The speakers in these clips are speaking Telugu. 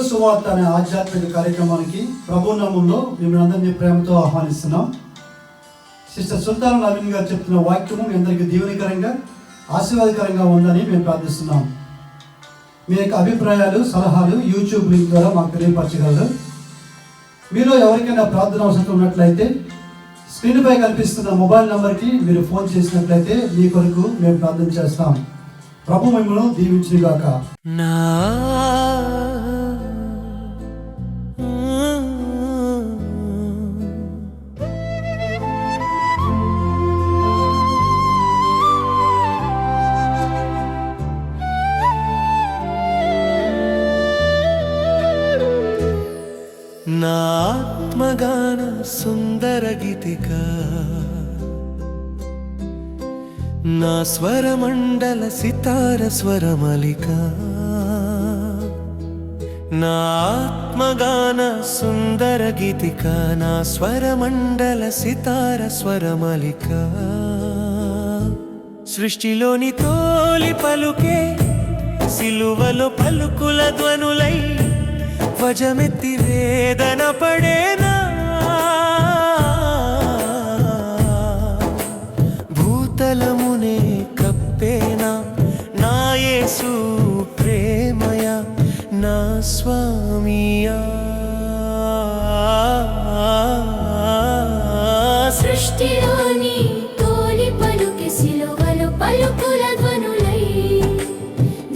సువార్త అనే ఆధ్యాత్మిక కార్యక్రమానికి ప్రభు నామంలో మిమ్మల్ని అందరినీ ప్రేమతో ఆహ్వానిస్తున్నాం. సిస్టర్ సుల్తాన్ నవీన్ గారు చెప్తున్న వాక్యము మీ అందరికీ దీవెనకరంగా ఆశీర్వాదకరంగా ఉందని మేము ప్రార్థిస్తున్నాం. మీ యొక్క అభిప్రాయాలు సలహాలు యూట్యూబ్ లింక్ ద్వారా మాకు తెలియపరచగలరు. మీలో ఎవరికైనా ప్రార్థన అవసరం ఉన్నట్లయితే స్క్రీన్పై కనిపిస్తున్న మొబైల్ నెంబర్కి మీరు ఫోన్ చేసినట్లయితే మీ కొరకు మేము ప్రార్థన చేస్తాం. ప్రభు మిమ్మల్ని దీవించుగాక. నా ఆత్మగాన సుందర గీతిక, నా స్వరమండల సితార స్వరమలిక. నా ఆత్మగాన సుందర గీతిక, నా స్వరమండల సితార స్వరమలిక. సృష్టిలోని తోలి పలుకే సిలువలో పలుకుల ధ్వనులై వజమెత్తి వేదన పడేనా. భూతలమునే కప్పేనా నా యేసు ప్రేమయ నా స్వామియా. సృష్టిలోని తోలి పలుకి సిలువలో పలుకుల ధ్వనులై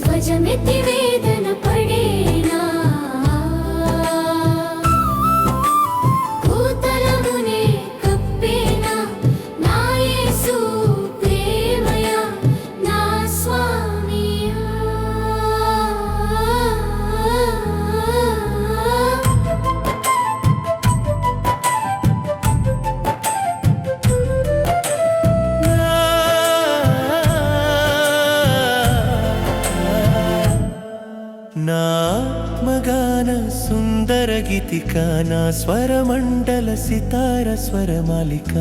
ధ్వజమెత్తి వేదన పడేనా. భూతలమునే కప్పేనా నా యేసు ప్రేమయ నా స్వామియా. నా ఆత్మగాన సుందర గీతిక, నా స్వరమండల సితార స్వరమాలిక.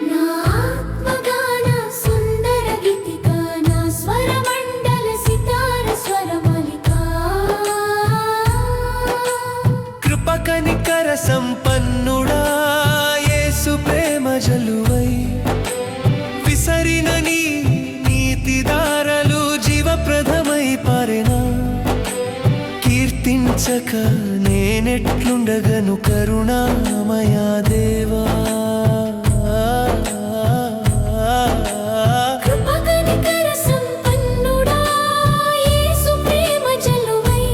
నా ఆత్మగాన సుందర గీతిక, నా స్వరమండల సితార స్వరమాలిక. కృప కనికర సంపన్నుడా యేసు ప్రేమ జలువై విసరిన నీ నీతి దారలు జీవప్రదమై పారెనా. కీర్తించక నేనెట్లుండగను కరుణామయా దేవా. కృపకనికర సంపన్నుడా యేసు ప్రేమ జలువై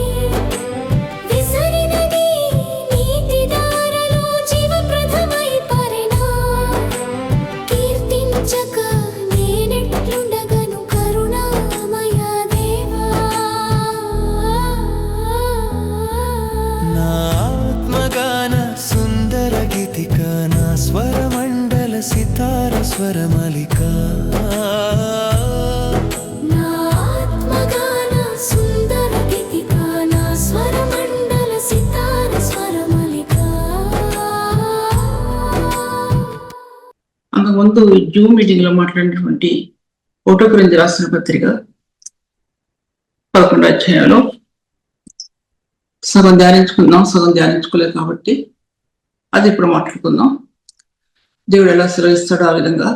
విసరిన నీ నీతి దారలు జీవప్రదమై పారెనా. కీర్తించక నేనెట్లుండగను కరుణామయా దేవా. నా ఆత్మగాన సుందర గీతిక, నా స్వరమండల సితార స్వరమాలిక. నా ఆత్మగాన సుందర గీతిక, నా స్వరమండల సితార స్వరమాలిక. అంతకుముందు జూమ్ మీటింగ్ లో మాట్లాడినటువంటి ఒకటో కొరింథీ రాసిన పత్రిక 11వ అధ్యాయంలో సగం ధ్యానించుకుందాం, సగం ధ్యానించుకోలేదు కాబట్టి అది ఇప్పుడు మాట్లాడుకుందాం. దేవుడు ఎలా సెలవిస్తాడో ఆ విధంగా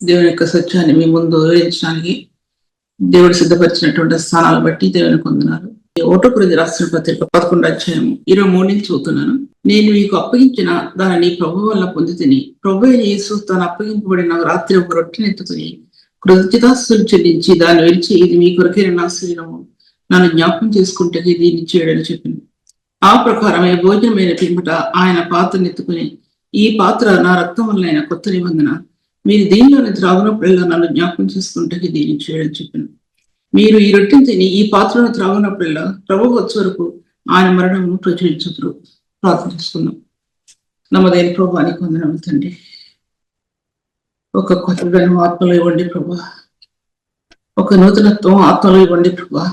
దేవుని యొక్క సత్యాన్ని మీ ముందు వివరించడానికి దేవుడు సిద్ధపరిచినటువంటి స్థానాలు బట్టి దేవుని పొందినారు. ఒకటో కొరింథీ రాసిన పత్రిక 11వ అధ్యాయం 23 నుంచి చదువుతున్నాను. నేను మీకు అప్పగించిన దానిని ప్రభు వల్ల పొంది తిని, ప్రభు అయిన యేసు తాను అప్పగింపబడిన రాత్రి ఒక రొట్టెనెత్తుకుని కృతజ్ఞతాస్తుతులు చెల్లించి దాన్ని విరిచి, ఇది మీ కొరకైన నా శరీరము, నన్ను జ్ఞాపకం చేసుకుంటే దీన్ని చేయడని చెప్పింది. ఆ ప్రకారమే భోజనమైన పిమ్మట ఆయన పాత్రనెత్తుకుని, ఈ పాత్ర నా రక్తం వలన కొత్త నిబంధన, మీరు దీనిలోని త్రాగునప్పుడల్లా నన్ను జ్ఞాపకం చేసుకుంటే దీన్ని చేయడని చెప్పింది. మీరు ఈ రొట్టెను తిని ఈ పాత్రను త్రాగునప్పుడల్లా ప్రభు వచ్చే వరకు ఆయన మరణము ప్రచురించుదురు. ప్రార్థన చేసుకుందాం. నమ్మదైన ప్రభువానికి వందనములు తండ్రి. ఒక కొత్తదనం ఆత్మలో ఇవ్వండి ప్రభా, ఒక నూతనత్వం ఆత్మలో ఇవ్వండి ప్రభా.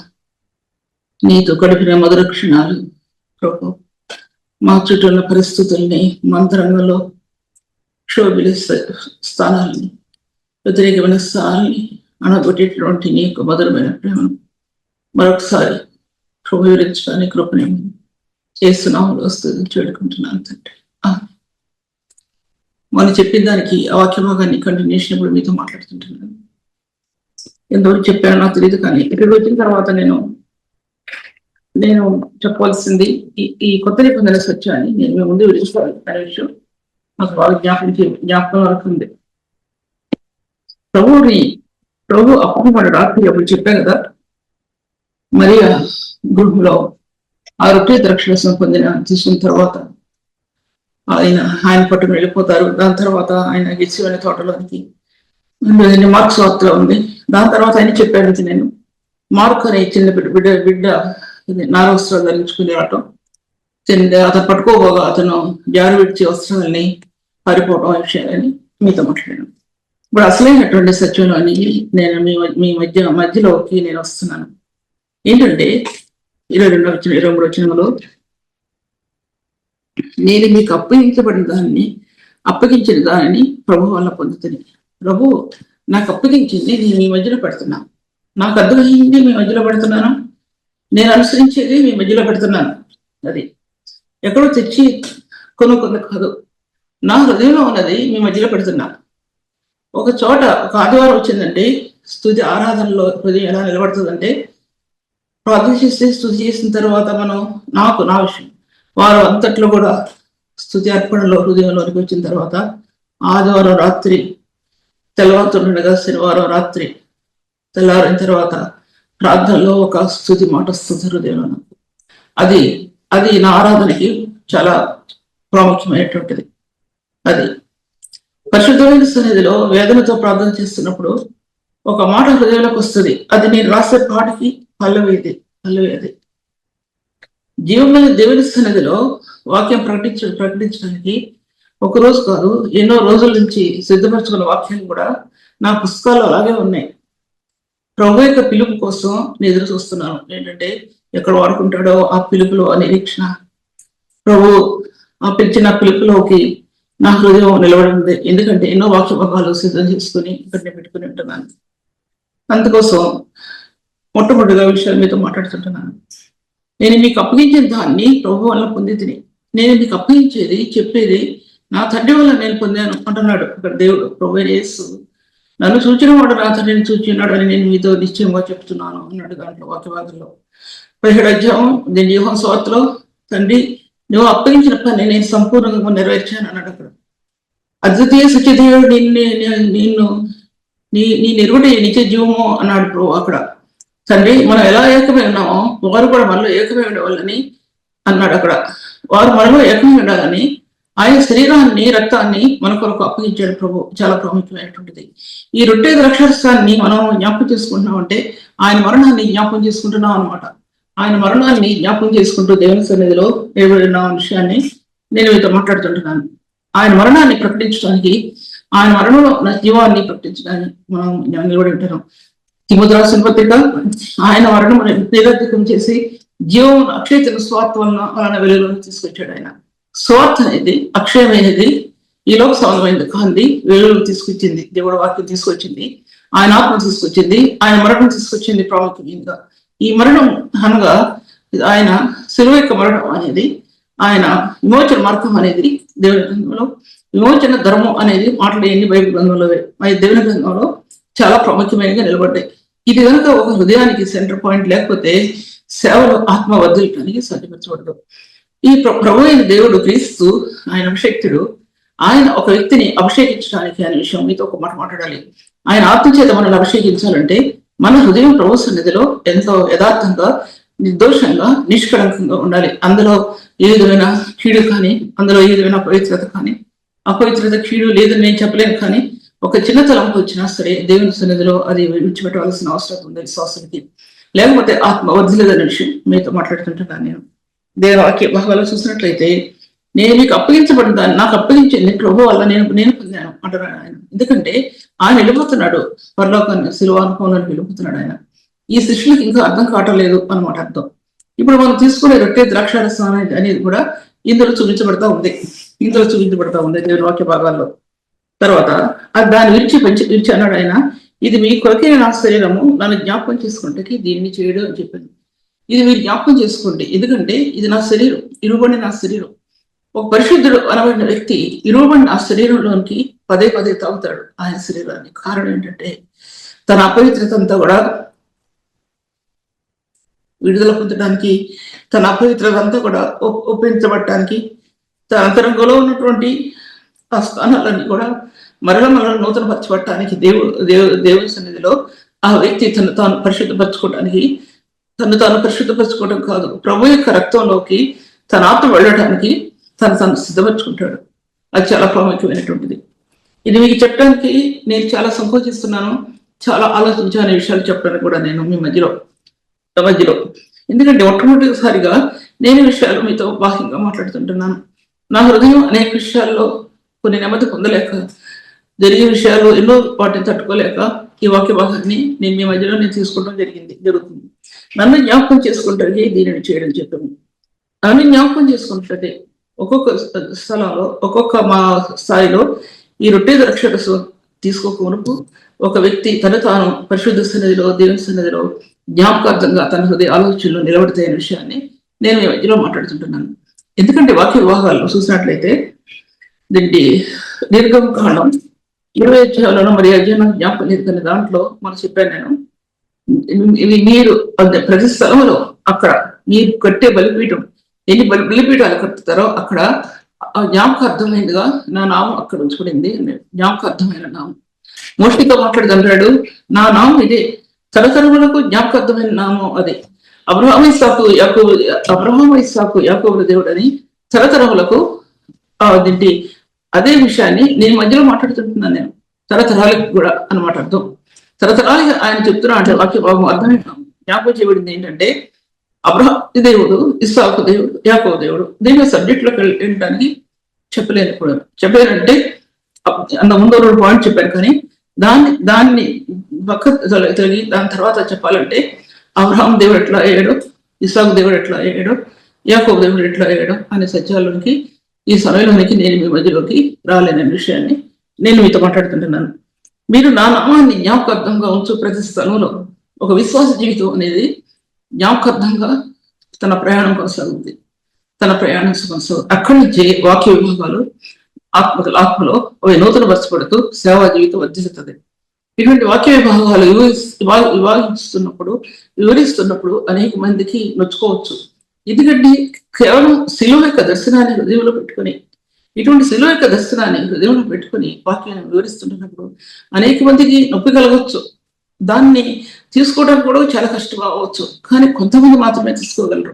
నీతో గడిపిన మధుర క్షణాలు ప్రభు, మా చుట్టూ ఉన్న పరిస్థితుల్ని, మంత్రంలో క్షోభిల స్థానాలని, వ్యతిరేకమైన స్థానాన్ని అనగొట్టేటువంటి నీ యొక్క మధురమైన ప్రేమను మరొకసారి ప్రభు వివరించడానికి కృపని చేస్తున్నాము వస్తుంది చేడుకుంటున్నాను తండ్రి. మనం చెప్పిన దానికి ఆ వాక్య భాగాన్ని కంటిన్యూషన్ ఇప్పుడు మీతో మాట్లాడుతుంటున్నాను. ఎంతవరకు చెప్పానో నాకు తెలియదు, కానీ ఇక్కడికి వచ్చిన తర్వాత నేను చెప్పవలసింది ఈ కొత్త నిబంధన సత్యాన్ని నేను మీ ముందు వివరించాలి అనే విషయం నాకు బాగా జ్ఞాపకం వరకు ఉంది. ప్రభు అప్పుడు రాత్రి అప్పుడు చెప్పాను కదా, మరియా గృహంలో ఆ రొట్టె ద్రాక్షరసం తీసుకున్న తర్వాత ఆయన పట్టుకుని వెళ్ళిపోతారు. దాని తర్వాత ఆయన గెత్సేమనే తోటలోనికి మార్క్స్ వార్తలో ఉంది. దాని తర్వాత ఆయన చెప్పాడు, నేను మార్క్ అనే చిన్న బిడ్డ 4 వస్త్రాలు ధరించుకుని రావటం, అతను పట్టుకోబోగా అతను జారు విడిచి వస్త్రాలని పారిపోవటం ఆ విషయాలని మీతో మాట్లాడాను. ఇప్పుడు అసలైనటువంటి సత్యంలోని నేను మీ మధ్యలోకి నేను వస్తున్నాను. ఏంటంటే 23 వచనంలో, నేను మీకు అప్పగించిన దానిని ప్రభు వల్ల పొందుతుంది. ప్రభు నాకు అప్పగించింది నేను మీ మధ్యలో పెడుతున్నా, నాకు అర్థమైంది మీ మధ్యలో పెడుతున్నాను, నేను అనుసరించేది మీ మధ్యలో పెడుతున్నాను. అది ఎక్కడో తెచ్చి కొనుక్కుంది కాదు, నా హృదయంలో ఉన్నది మీ మధ్యలో పెడుతున్నా. ఒక చోట ఒక ఆదివారం వచ్చిందంటే స్తుతి ఆరాధనలో హృదయం ఎలా నిలబడుతుందంటే, ప్రార్థన చేస్తే స్తుతి చేసిన తర్వాత నా విషయం వారు అంతట్లో కూడా స్తుతి అర్పణలో హృదయంలోనికి వచ్చిన తర్వాత ఆదివారం రాత్రి తెల్లవారుతుండగా శనివారం రాత్రి తెల్లారిన తర్వాత ప్రార్థనలో ఒక స్తుతి మాట వస్తుంది హృదయంలో. అది నా ఆరాధనకి చాలా ప్రాముఖ్యమైనటువంటిది. అది పరిశుద్ధమైన సన్నిధిలో వేదనతో ప్రార్థన చేస్తున్నప్పుడు ఒక మాట హృదయంలోకి వస్తుంది. అది నేను రాసే పాటకి పల్లవి అది. జీవమైన దేవుని సన్నిధిలో వాక్యం ప్రకటించడానికి ఒక రోజు కాదు, ఎన్నో రోజుల నుంచి సిద్ధపరచుకున్న వాక్యాలు కూడా నా పుస్తకాలు అలాగే ఉన్నాయి. ప్రభు యొక్క పిలుపు కోసం నేను ఎదురు చూస్తున్నాను. ఏంటంటే ఎక్కడ వాడుకుంటాడో ఆ పిలుపులో ఆ నిరీక్షణ, ప్రభు ఆ పిలిచిన పిలుపులోకి నా హృదయం నిలబడి ఉంది. ఎందుకంటే ఎన్నో వాక్య భాగాలు సిద్ధం చేసుకుని ఇక్కడనే పెట్టుకుని ఉంటున్నాను. అందుకోసం మొట్టమొదటిగా విషయాలు మీతో మాట్లాడుతుంటున్నాను. నేను మీకు అప్పగించిన దాన్ని ప్రభు వల్ల పొందితిని. నేను మీకు అప్పగించేది చెప్పేది నా తండ్రి వల్ల నేను పొందాను అంటున్నాడు ఇక్కడ దేవుడు. ప్రభు యేసు నన్ను సూచన వాడు నా తండ్రిని సూచిన్నాడు అని నేను మీతో నిశ్చయంగా చెప్తున్నాను అన్నాడు. దాంట్లో వాక్య భాగంలో 17వ అధ్యాయం దీని యోహాను సువార్తలో, తండ్రి నువ్వు అప్పగించిన పని నేను సంపూర్ణంగా నెరవేర్చాను అన్నాడు. అక్కడ అద్వితీయ సత్యదేవుడు నిన్ను నీ నిరుడి నిత్య జీవము అన్నాడు ప్రభు. అక్కడ తండ్రి మనం ఎలా ఏకమై ఉన్నామో వారు కూడా మనలో ఏకమై ఉండవాలని అన్నాడు. అక్కడ వారు మనలో ఏకమై ఉండాలని ఆయన శరీరాన్ని రక్తాన్ని మన కొరకు అప్పగించాడు ప్రభు. చాలా ప్రాముఖ్యమైనటువంటిది. ఈ రొట్టె ద్రాక్షరసాన్ని మనం జ్ఞాపకం చేసుకుంటున్నాం అంటే ఆయన మరణాన్ని జ్ఞాపకం చేసుకుంటున్నాం అనమాట. ఆయన మరణాన్ని జ్ఞాపకం చేసుకుంటూ దేవుని సన్నిధిలో నిలబడిన విషయాన్ని నేను మీతో మాట్లాడుతుంటున్నాను. ఆయన మరణాన్ని ప్రకటించడానికి, ఆయన మరణంలో నా జీవాన్ని ప్రకటించడానికి మనం నిలబడి ఉంటున్నాం. తిమోతి రాసిన పత్రిక, ఆయన మరణం నిరర్ధకం చేసి జీవం అక్షయతను స్వార్థ వలన వెలుగులోకి తీసుకొచ్చాడు. ఆయన స్వార్థ అనేది అక్షయమైనది, ఈ లోక సంబంధమైనది కాంది వెలుగులోకి తీసుకొచ్చింది. దేవుడు వాక్యం తీసుకొచ్చింది, ఆయన ఆత్మ తీసుకొచ్చింది, ఆయన మరణం తీసుకొచ్చింది. ప్రాముఖ్యంగా ఈ మరణం అనగా ఆయన శిలువ యొక్క మరణం అనేది, ఆయన విమోచన మార్గం అనేది దేవుని గ్రంథంలో, విమోచన ధర్మం అనేది మాటలు ఎన్ని బైబిల్ గ్రంథంలో దేవుని గ్రంథంలో చాలా ప్రాముఖ్యమైనగా నిలబడ్డాయి. ఇది కనుక ఒక హృదయానికి సెంటర్ పాయింట్ లేకపోతే సేవలో ఆత్మ వర్ధిల్లడానికి సాధ్యపరచబడదు. ఈ ప్రభు అయిన దేవుడు క్రీస్తు, ఆయన అభిషేక్తుడు, ఆయన ఒక వ్యక్తిని అభిషేకించడానికి అనే విషయం మీతో ఒక మాట మాట్లాడాలి. ఆయన ఆత్మచేత మనల్ని అభిషేకించాలంటే మన హృదయం ప్రభు సన్నిధిలో ఎంతో యథార్థంగా, నిర్దోషంగా, నిష్కళంకంగా ఉండాలి. అందులో ఏ విధమైన కీడు కానీ, అందులో ఏ విధమైన అపవిత్రత కానీ, అపవిత్రత కీడు లేదని నేను చెప్పలేను. కానీ ఒక చిన్న తలంపు వచ్చినా సరే దేవుని సన్నిధిలో అది విడిచిపెట్టవలసిన అవసరం ఉంది విశ్వాసానికి. లేకపోతే ఆత్మ వర్ధిల్లదనే విషయం మీతో మాట్లాడుతుంటున్నాను. నేను దేవుని వాక్య భాగాలు చూసినట్లయితే, నేను మీకు అప్పగించబడిన దాన్ని నాకు అప్పగించింది ప్రభు వల్ల నేను పొందాను అంటున్నాడు ఆయన. ఎందుకంటే ఆయన వెళ్ళిపోతున్నాడు పరలోకాన్ని, శిలువానుభవంలోకి వెళ్ళిపోతున్నాడు ఆయన. ఈ శిష్యులకు ఇంకా అర్థం కావట్లేదు అన్నమాట అర్థం. ఇప్పుడు మనం తీసుకునే రొట్టె ద్రాక్షారసం అనేది కూడా ఇందులో చూపించబడతా ఉంది దేవుని వాక్య భాగాల్లో. తర్వాత అది దాన్ని విరిచి అన్నాడు ఆయన, ఇది మీ కొరకే నా శరీరము, నన్ను జ్ఞాపకం చేసుకుంటే దీన్ని చేయడు అని చెప్పింది. ఇది మీరు జ్ఞాపకం చేసుకోండి. ఎందుకంటే ఇది నా శరీరం, ఇరువబడిన నా శరీరం. ఒక పరిశుద్ధుడు అనబడిన వ్యక్తి ఇరువబడిన ఆ శరీరంలోనికి పదే పదే తాగుతాడు ఆయన శరీరాన్ని. కారణం ఏంటంటే తన అపవిత్రత అంతా కూడా విడుదల పొందడానికి, తన అపవిత్రత అంతా కూడా ఒప్పించబడటానికి, తన అంతరంగంలో ఉన్నటువంటి ఆ స్థానాలన్నీ కూడా మరల నూతనపరచబడటానికి దేవుని సన్నిధిలో ఆ వ్యక్తి తను తాను పరిశుద్ధపరచుకోవడానికి, తను తాను పరిశుద్ధపరచుకోవడం కాదు, ప్రభు యొక్క రక్తంలోకి తన ఆత్మ వెళ్ళడానికి తను సిద్ధపరచుకుంటాడు. అది చాలా ప్రాముఖ్యమైనటువంటిది. ఇది మీకు చెప్పడానికి నేను చాలా సంకోచిస్తున్నాను, చాలా ఆలోచించాను ఈ విషయాలు చెప్పడానికి కూడా నేను మీ మధ్యలో. ఎందుకంటే మొట్టమొదటిసారిగా నేను విషయాలు మీతో బాహ్యంగా మాట్లాడుతుంటున్నాను. నా హృదయం అనేక విషయాల్లో కొన్ని నెమ్మది పొందలేక, జరిగే విషయాలు ఎన్నో వాటిని తట్టుకోలేక ఈ వాక్య భాగాన్ని నేను మీ మధ్యలో నేను తీసుకోవడం జరుగుతుంది. నన్ను జ్ఞాపకం చేసుకుంటే దీనిని చేయడం చెప్పాము. నన్ను జ్ఞాపకం చేసుకుంటే ఒక్కొక్క స్థలంలో ఒక్కొక్క మా స్థాయిలో ఈ రొట్టె ద్రాక్షరసం తీసుకోక మునుపు ఒక వ్యక్తి తను తాను పరిశుద్ధ సన్నిధిలో, దేవుని సన్నిధిలో జ్ఞాపకార్థంగా తన హృదయ ఆలోచనలు నిలబడతాయనే విషయాన్ని నేను ఈ మధ్యలో మాట్లాడుతుంటున్నాను. ఎందుకంటే వాక్య విభాగాల్లో చూసినట్లయితే దీనికి నిర్గమకాండం 20 అధ్యాయంలో మరి అధ్యయనం జ్ఞాపకం లేదు దాంట్లో మనం చెప్పాను నేను, ఇవి మీరు ప్రతి స్థలంలో అక్కడ మీరు కట్టే బలిపీఠం ఎన్ని బలిపీఠాలు కట్టుతారో అక్కడ జ్ఞాపకార్థమైనదిగా నా నామం అక్కడ ఉంచుకునింది. జ్ఞాపకార్థమైన నామం మోషేతో మాట్లాడుతుంటాడు, నా నామం ఇదే, తరతరములకు జ్ఞాపకార్థమైన నామం అదే. అబ్రహాము ఇస్సాకు యాకోబుల దేవుడు అని తరతరములకు దీంటి అదే విషయాన్ని నేను మధ్యలో మాట్లాడుతుంటున్నాను. నేను తరతరాలకు కూడా అన్నమాట అర్థం. తరతరాలుగా ఆయన చెప్తున్నా అంటే వాక్య భాగం అర్థమే జ్ఞాపకం చేయబడింది ఏంటంటే అబ్రహాము దేవుడు, ఇస్సాకు దేవుడు, యాకోబు దేవుడు. దీని సబ్జెక్ట్లోకి వెళ్ళడానికి చెప్పలేనంటే అంత ముందు 2 పాయింట్ చెప్పాను, కానీ దాన్ని పక్క తొలగి దాని తర్వాత చెప్పాలంటే అబ్రహాం దేవుడు ఎట్లా అయ్యాడు, ఇస్సాకు దేవుడు ఎట్లా అయ్యాడు, యాకోబు దేవుడు ఎట్లా అయ్యాడు అనే సత్యాల్లోనికి ఈ సమయంలోనికి నేను మీ మధ్యలోకి రాలేననే విషయాన్ని నేను మీతో మాట్లాడుతుంటున్నాను. మీరు నా నామాన్ని జ్ఞాపకార్థంగా ఉంచు ప్రతి స్థలంలో. ఒక విశ్వాస జీవితం అనేది జ్ఞాపకార్థంగా తన ప్రయాణం కొనసాగుతుంది. అక్కడి నుంచి వాక్య విభాగాలు ఆత్మలో అవి నూతన పరచబడుతూ సేవా జీవితం వర్ధిల్లుతుంది. ఇటువంటి వాక్య విభాగాలు వివరిస్తున్నప్పుడు అనేక మందికి నొచ్చుకోవచ్చు. ఎందుకంటే కేవలం శిలువ యొక్క దర్శనాన్ని హృదయంలో పెట్టుకుని, ఇటువంటి శిలువ యొక్క దర్శనాన్ని హృదయంలో పెట్టుకుని వాక్యాన్ని వివరిస్తుంటున్నప్పుడు అనేక మందికి నొప్పి కలగవచ్చు. దాన్ని తీసుకోవడానికి కూడా చాలా కష్టం అవ్వచ్చు. కానీ కొంతమంది మాత్రమే తీసుకోగలరు,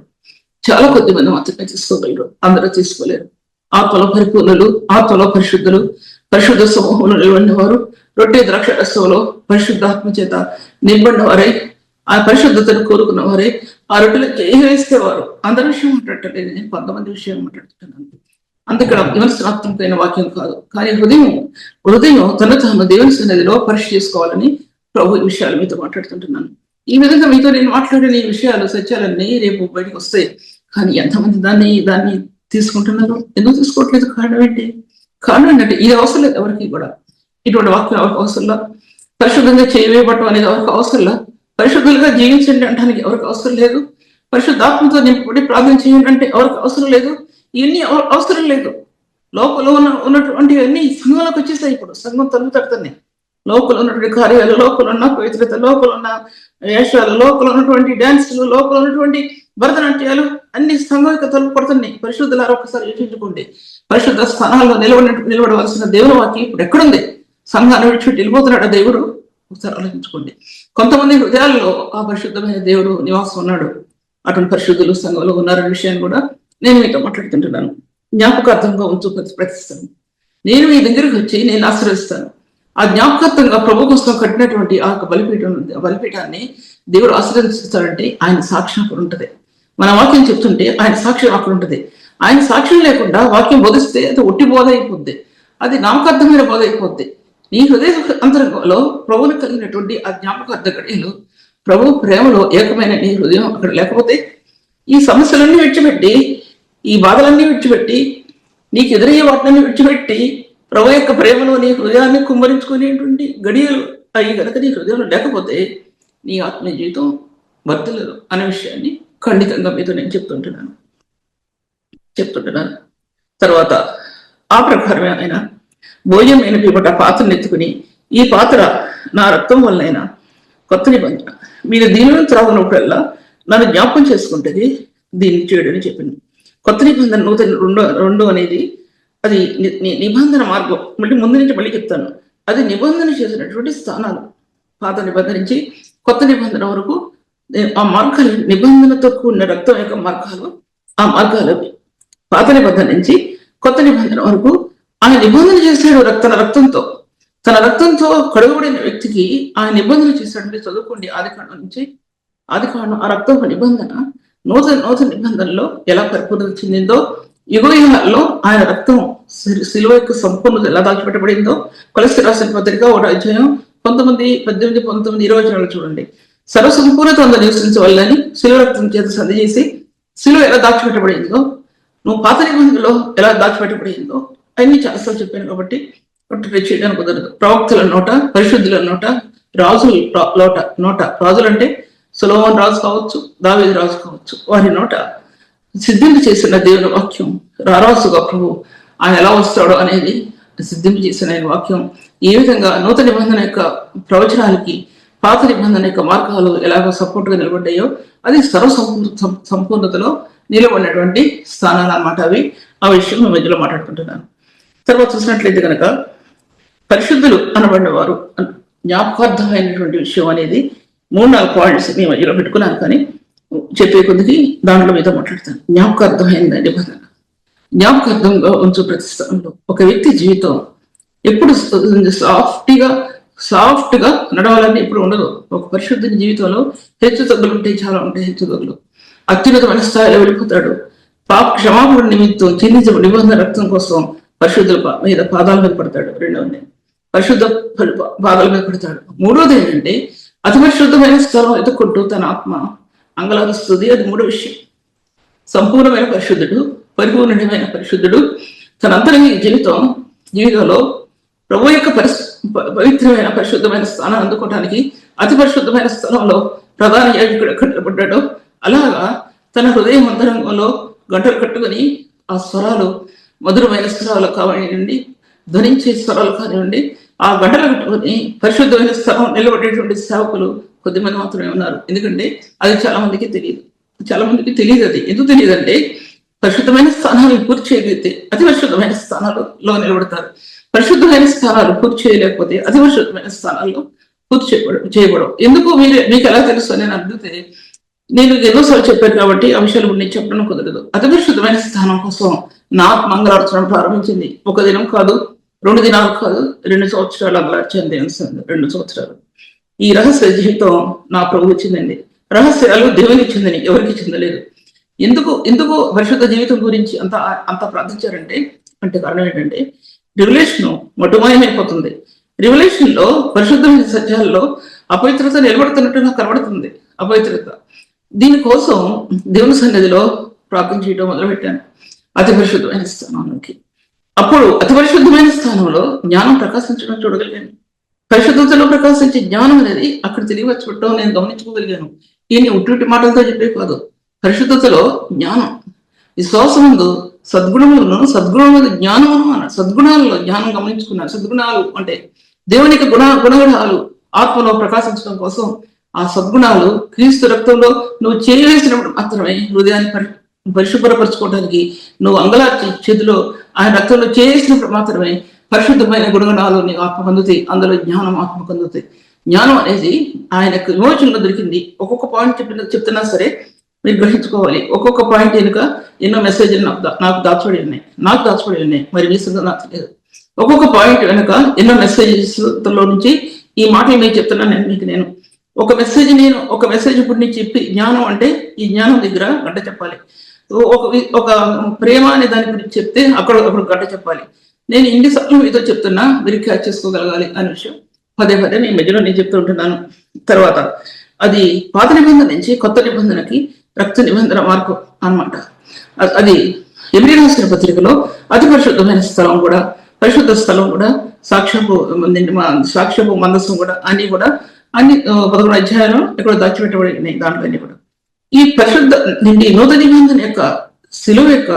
చాలా కొద్ది మంది మాత్రమే తీసుకోగలరు, అందరూ తీసుకోలేరు. ఆత్మలో పరిపూర్ణులు, ఆత్మలో పరిశుద్ధులు, పరిశుద్ధ సమూహంలో నిలబడిన వారు, రొట్టె ద్రాక్షరసంలో పరిశుద్ధాత్మ చేత నింబడిన వారై, ఆ పరిశుద్ధతను కోరుకున్న వారే ఆ రొట్టెలు వేసేవారు. అందరి విషయం మాట్లాడలేదు, నేను కొంతమంది విషయం మాట్లాడుతున్నాను. అందుకడ విమర్శనాత్మకమైన వాక్యం కాదు, కానీ హృదయం తను తాను దేవుని సన్నిధిలో పరీక్ష చేసుకోవాలని ప్రభు ఈ విషయాలు మీతో మాట్లాడుతుంటున్నాను. ఈ విధంగా మీతో నేను మాట్లాడిన ఈ విషయాలు సత్యాలన్నీ రేపు బయటకు వస్తాయి. కానీ ఎంతమంది దాన్ని తీసుకుంటున్నారు, ఎందుకు తీసుకోవట్లేదు? కారణం ఏంటంటే ఇది అవసరం లేదు ఎవరికి కూడా. ఇటువంటి వాక్యం ఎవరికి అవసరంలా, పరిశుద్ధంగా చేయవేయబట్టం అనేది ఎవరికి అవసరంలా, పరిశుద్ధులుగా జీవించండి అంటానికి ఎవరికి అవసరం లేదు, పరిశుద్ధాత్మతో నింపబడి ప్రార్థన చేయండి అంటే ఎవరికి అవసరం లేదు. ఇవన్నీ అవసరం లేదు. లోపల ఉన్నటువంటి అన్ని సంఘంలోకి వచ్చేసాయి. ఇప్పుడు సంఘం తలుపు తడుతున్నాయి. లోపల ఉన్నటువంటి కార్యాలు, లోపల ఉన్న పవిత్రత, లోపల ఉన్న వేషాలు, లోపల ఉన్నటువంటి డాన్సులు, లోపల ఉన్నటువంటి భరతనాట్యాలు అన్ని సంఘం యొక్క తలుపు పడుతున్నాయి. పరిశుద్ధులారా ఒకసారి యోచించుకోండి. పరిశుద్ధ స్థానాల్లో నిలబడవలసిన దేవుని వాక్యం ఇప్పుడు ఎక్కడుంది? సంఘాన్ని విడిచిపెట్టి వెళ్ళిపోతున్నాడు దేవుడు. ఒకసారి ఆలోచించుకోండి. కొంతమంది హృదయాల్లో ఆ పరిశుద్ధమైన దేవుడు నివాసం ఉన్నాడు. అటువంటి పరిశుద్ధులు సంఘంలో ఉన్నారనే విషయాన్ని కూడా నేను మీతో మాట్లాడుతుంటున్నాను. జ్ఞాపకార్థంగా ఉంచు ప్రతిస్తాను. నేను మీ దగ్గరికి వచ్చి నేను ఆశీర్వదిస్తాను. ఆ జ్ఞాపకార్థంగా ప్రభు కోసం కట్టినటువంటి ఆ బలిపీఠాన్ని దేవుడు ఆశీర్వదిస్తాడంటే ఆయన సాక్ష్యం అక్కడ ఉంటుంది. మన వాక్యం చెప్తుంటే ఆయన సాక్ష్యం అక్కడ ఉంటుంది. ఆయన సాక్ష్యం లేకుండా వాక్యం బోధిస్తే అది ఒట్టి బోధ అయిపోద్ది, అది నామకార్థమైన బోధ అయిపోద్ది. నీ హృదయ అంతరంగంలో ప్రభువుని కలిగినటువంటి ఆ జ్ఞాపకార్థ గడియలు, ప్రభు ప్రేమలో ఏకమైన నీ హృదయం అక్కడ లేకపోతే ఈ సమస్యలన్నీ విడిచిపెట్టి, ఈ బాధలన్నీ విడిచిపెట్టి, నీకు ఎదురయ్యే వాటిని విడిచిపెట్టి ప్రభు యొక్క ప్రేమలో నీ హృదయాన్ని కుమ్మరించుకునేటువంటి గడియలు అవి కనుక నీ హృదయంలో లేకపోతే నీ ఆత్మీయ జీవితం వర్ధిల్లదు అనే విషయాన్ని ఖండితంగా మీతో నేను చెప్తుంటున్నాను. తర్వాత ఆ ప్రకారమే ఆయన భోజనమైన పిమ్మట పాత్రను ఎత్తుకుని, ఈ పాత్ర నా రక్తం వల్లైనా కొత్త నిబంధన, మీరు దీనిలో త్రాగునప్పుడల్లా నన్ను జ్ఞాపకం చేసుకుంటుంది దీన్ని చేయడని చెప్పింది. కొత్త నిబంధన నూతన రెండు అనేది అది నిబంధన మార్గం. మళ్ళీ ముందు నుంచి మళ్ళీ చెప్తాను, అది నిబంధన చేసినటువంటి స్థానాలు. పాత నిబంధన నుంచి కొత్త నిబంధన వరకు ఆ మార్గాలు, నిబంధనతో కూడిన రక్తం యొక్క మార్గాలు, ఆ మార్గాలు పాత నిబంధన నుంచి కొత్త నిబంధన వరకు ఆయన నిబంధన చేశాడు. తన రక్తంతో కడుగుబడిన వ్యక్తికి ఆయన నిబంధన చేశాడు. చదువుకోండి ఆదికాండం నుంచి. ఆదికాండం ఆ రక్తం నిబంధన నూతన నిబంధనలో ఎలా పరిపూర్ణత చెందిందో, యుగయుగాల్లో ఆయన రక్తం శిలువ యొక్క సంపూర్ణత ఎలా దాచిపెట్టబడిందో కొలస్సీ రాసిన పత్రిక 1 అధ్యాయం 19, 18, 19, 20 చూడండి. సర్వసంపూర్ణత అందులో నివసించవాలని శిలువ రక్తం చేత సంధి చేసి శిలువ ఎలా దాచిపెట్టబడిందో, నువ్వు పాత నిబంధనలో ఎలా దాచిపెట్టబడిందో అన్ని చాలాసార్లు చెప్పాను కాబట్టి చేయడానికి కుదరదు. ప్రవక్తల నోట, పరిశుద్ధుల నోట, రాజుల నోట, రాజులు అంటే సొలొమోను రాజు కావచ్చు, దావీదు రాజు కావచ్చు, వారి నోట సిద్ధింపు చేసిన దేవుని వాక్యం, రారాజుగా ప్రభు ఆయన ఎలా వస్తాడో అనేది సిద్ధింపు చేసిన ఆయన వాక్యం ఏ విధంగా నూతన నిబంధన యొక్క ప్రవచనాలకి పాత నిబంధన యొక్క మార్గాలు ఎలాగో సపోర్ట్గా నిలబడ్డాయో అది సంపూర్ణతలో నిలబడినటువంటి స్థానాలు అన్నమాట. ఆ విషయం మీ మధ్యలో మాట్లాడుకుంటున్నాను. తర్వాత చూసినట్లయితే కనుక పరిశుద్ధులు అనబడిన వారు జ్ఞాపకార్థమైనటువంటి విషయం అనేది 3-4 పాయింట్స్ మీ మధ్యలో పెట్టుకున్నాను, కానీ చెప్పే కొద్దికి దాంట్లో మీతో మాట్లాడతాను. జ్ఞాపకార్థమైన నిబంధన, జ్ఞాపకార్థంగా ఉంచు ప్రతి స్థలంలో ఒక వ్యక్తి జీవితం ఎప్పుడు సాఫ్ట్ గా నడవాలని ఎప్పుడు ఉండదు. ఒక పరిశుద్ధుని జీవితంలో హెచ్చు తగ్గులు ఉంటాయి, చాలా ఉంటాయి హెచ్చు తగ్గులు. అత్యున్నతమైన స్థాయిలో వెళ్ళిపోతాడు. క్షమాపణ నిమిత్తం చెల్లించబడిన నిబంధన రక్తం కోసం పరిశుద్ధుల మీద పాదాల మీద పడతాడు. రెండవది పరిశుద్ధ పాదాల మీద పడతాడు. మూడవది ఏంటంటే అతి పరిశుద్ధమైన స్థలం ఎదుర్కొంటూ తన ఆత్మ అంగలారుస్తుంది. అది మూడో విషయం. సంపూర్ణమైన పరిశుద్ధుడు, పరిపూర్ణమైన పరిశుద్ధుడు తన అంతరంగ జీవితంలో ప్రభు యొక్క పవిత్రమైన పరిశుద్ధమైన స్థానాన్ని అందుకోవడానికి అతి పరిశుద్ధమైన స్థలంలో ప్రధాన యాజకుడు ఎక్కడ నిలబడ్డాడో అలాగా తన హృదయం అంతరంగంలో గంటలు కట్టుకుని ఆ స్వరాలు మధురమైన స్వరాలు కానివ్వండి, ధ్వనించే స్వరాలు కానివ్వండి, ఆ గంటలు కట్టుకుని పరిశుద్ధమైన స్థలం నిలబడేటువంటి సేవకులు కొద్దిమంది మాత్రమే ఉన్నారు. ఎందుకంటే అది చాలా మందికి తెలియదు. అది ఎందుకు తెలియదు అంటే పరిశుద్ధమైన స్థానాలు పూర్తి చేయగలిగితే అతి పరిశుద్ధమైన స్థానాలలో నిలబడతారు. పరిశుద్ధమైన స్థానాలు పూర్తి చేయలేకపోతే అతి పరిశుద్ధమైన స్థానాల్లో పూర్తి చేయబడవు. ఎందుకు మీకు ఎలా తెలుసు అని నేను అడిగితే, నేను ఎన్నోసార్లు చెప్పాను కాబట్టి ఆ విషయాలు నేను చెప్పడం కుదరదు. అతి పరిశుద్ధమైన స్థానం కోసం నా మంగళార్చన ప్రారంభించింది. 1 దినం కాదు, 2 దినాలు కాదు, 2 సంవత్సరాలు అంగళార్చన 2 సంవత్సరాలు. ఈ రహస్య జీవితం నా ప్రభువు ఇచ్చిందండి. రహస్యాలు దేవునికి చెందని, ఎవరికి చెందలేదు. ఎందుకు పరిశుద్ధ జీవితం గురించి అంత ప్రార్థించారంటే కారణం ఏంటంటే రివల్యూషన్ మొట్టమొదమైపోతుంది. రివల్యూషన్ లో పరిశుద్ధమైన సత్యాల్లో అపవిత్రత నిలబడుతున్నట్టు నాకు కనబడుతుంది. అపవిత్రత దీనికోసం దేవుని సన్నిధిలో ప్రార్థన చేయడం మొదలుపెట్టాను. అతి పరిశుద్ధమైన స్థానానికి అప్పుడు అతి పరిశుద్ధమైన స్థానంలో జ్ఞానం ప్రకాశించడం చూడగలిగాను. పరిశుద్ధతలో ప్రకాశించే జ్ఞానం అనేది అక్కడ తెలియవచ్చు పెట్టడం నేను గమనించుకోగలిగాను. ఈయన ఉట్టి మాటలతో చెప్పే కాదు. పరిశుద్ధతలో జ్ఞానం, విశ్వాసముందు సద్గుణములు జ్ఞానమును అన్నాడు. సద్గుణాలలో జ్ఞానం గమనించుకున్నాను. సద్గుణాలు అంటే దేవుని యొక్క గుణగణాలు ఆత్మలో ప్రకాశించడం కోసం ఆ సద్గుణాలు క్రీస్తు రక్తంలో నువ్వు చేయవేసినప్పుడు మాత్రమే హృదయాన్ని పరిశుభ్రపరచుకోవడానికి నువ్వు అంగళార్చి చేతిలో ఆయన రక్తంలో చేసినప్పుడు మాత్రమే పరిశుద్ధమైన గుణగణాలు నీకు ఆత్మ పొందుతాయి. అందులో జ్ఞానం ఆత్మ పొందుతాయి. జ్ఞానం అనేది ఆయనకు విమోచనలో దొరికింది. ఒక్కొక్క పాయింట్ చెప్తున్నా సరే మీరు గ్రహించుకోవాలి. ఒక్కొక్క పాయింట్ వెనుక ఎన్నో మెసేజ్లు నాకు దాచిపడి ఉన్నాయి. మరి మీ సంగతి నాకు తెలియదు. ఒక్కొక్క పాయింట్ వెనుక ఎన్నో మెసేజెస్ లో నుంచి ఈ మాటలు నేను చెప్తున్నాను. నేను ఒక మెసేజ్ ఇప్పుడు నేను చెప్పి జ్ఞానం అంటే ఈ జ్ఞానం దగ్గర గంట చెప్పాలి. ఒక ప్రేమ అనే దాని గురించి చెప్తే అప్పుడు గంట చెప్పాలి. నేను ఇన్నిసార్లు మీతో చెప్తున్నా మీరు క్యాచ్ చేసుకోగలగాలి అనే విషయం పదే నేను మధ్యలో నేను చెప్తూ ఉంటున్నాను. తర్వాత అది పాత నిబంధన నుంచి కొత్త నిబంధనకి రక్త నిబంధన మార్గం అన్నమాట. అది ఎబ్రీ రాసిన పత్రికలో అతి పరిశుద్ధమైన స్థలం కూడా, పరిశుద్ధ స్థలం కూడా, సాక్ష్యపు మందసం కూడా అన్ని 11 అధ్యాయాలు ఇక్కడ దాచిపెట్టబడి ఉన్నాయి. దాంట్లో అన్ని కూడా ఈ పరిశుద్ధ నూతన నిబంధన యొక్క శిలువ యొక్క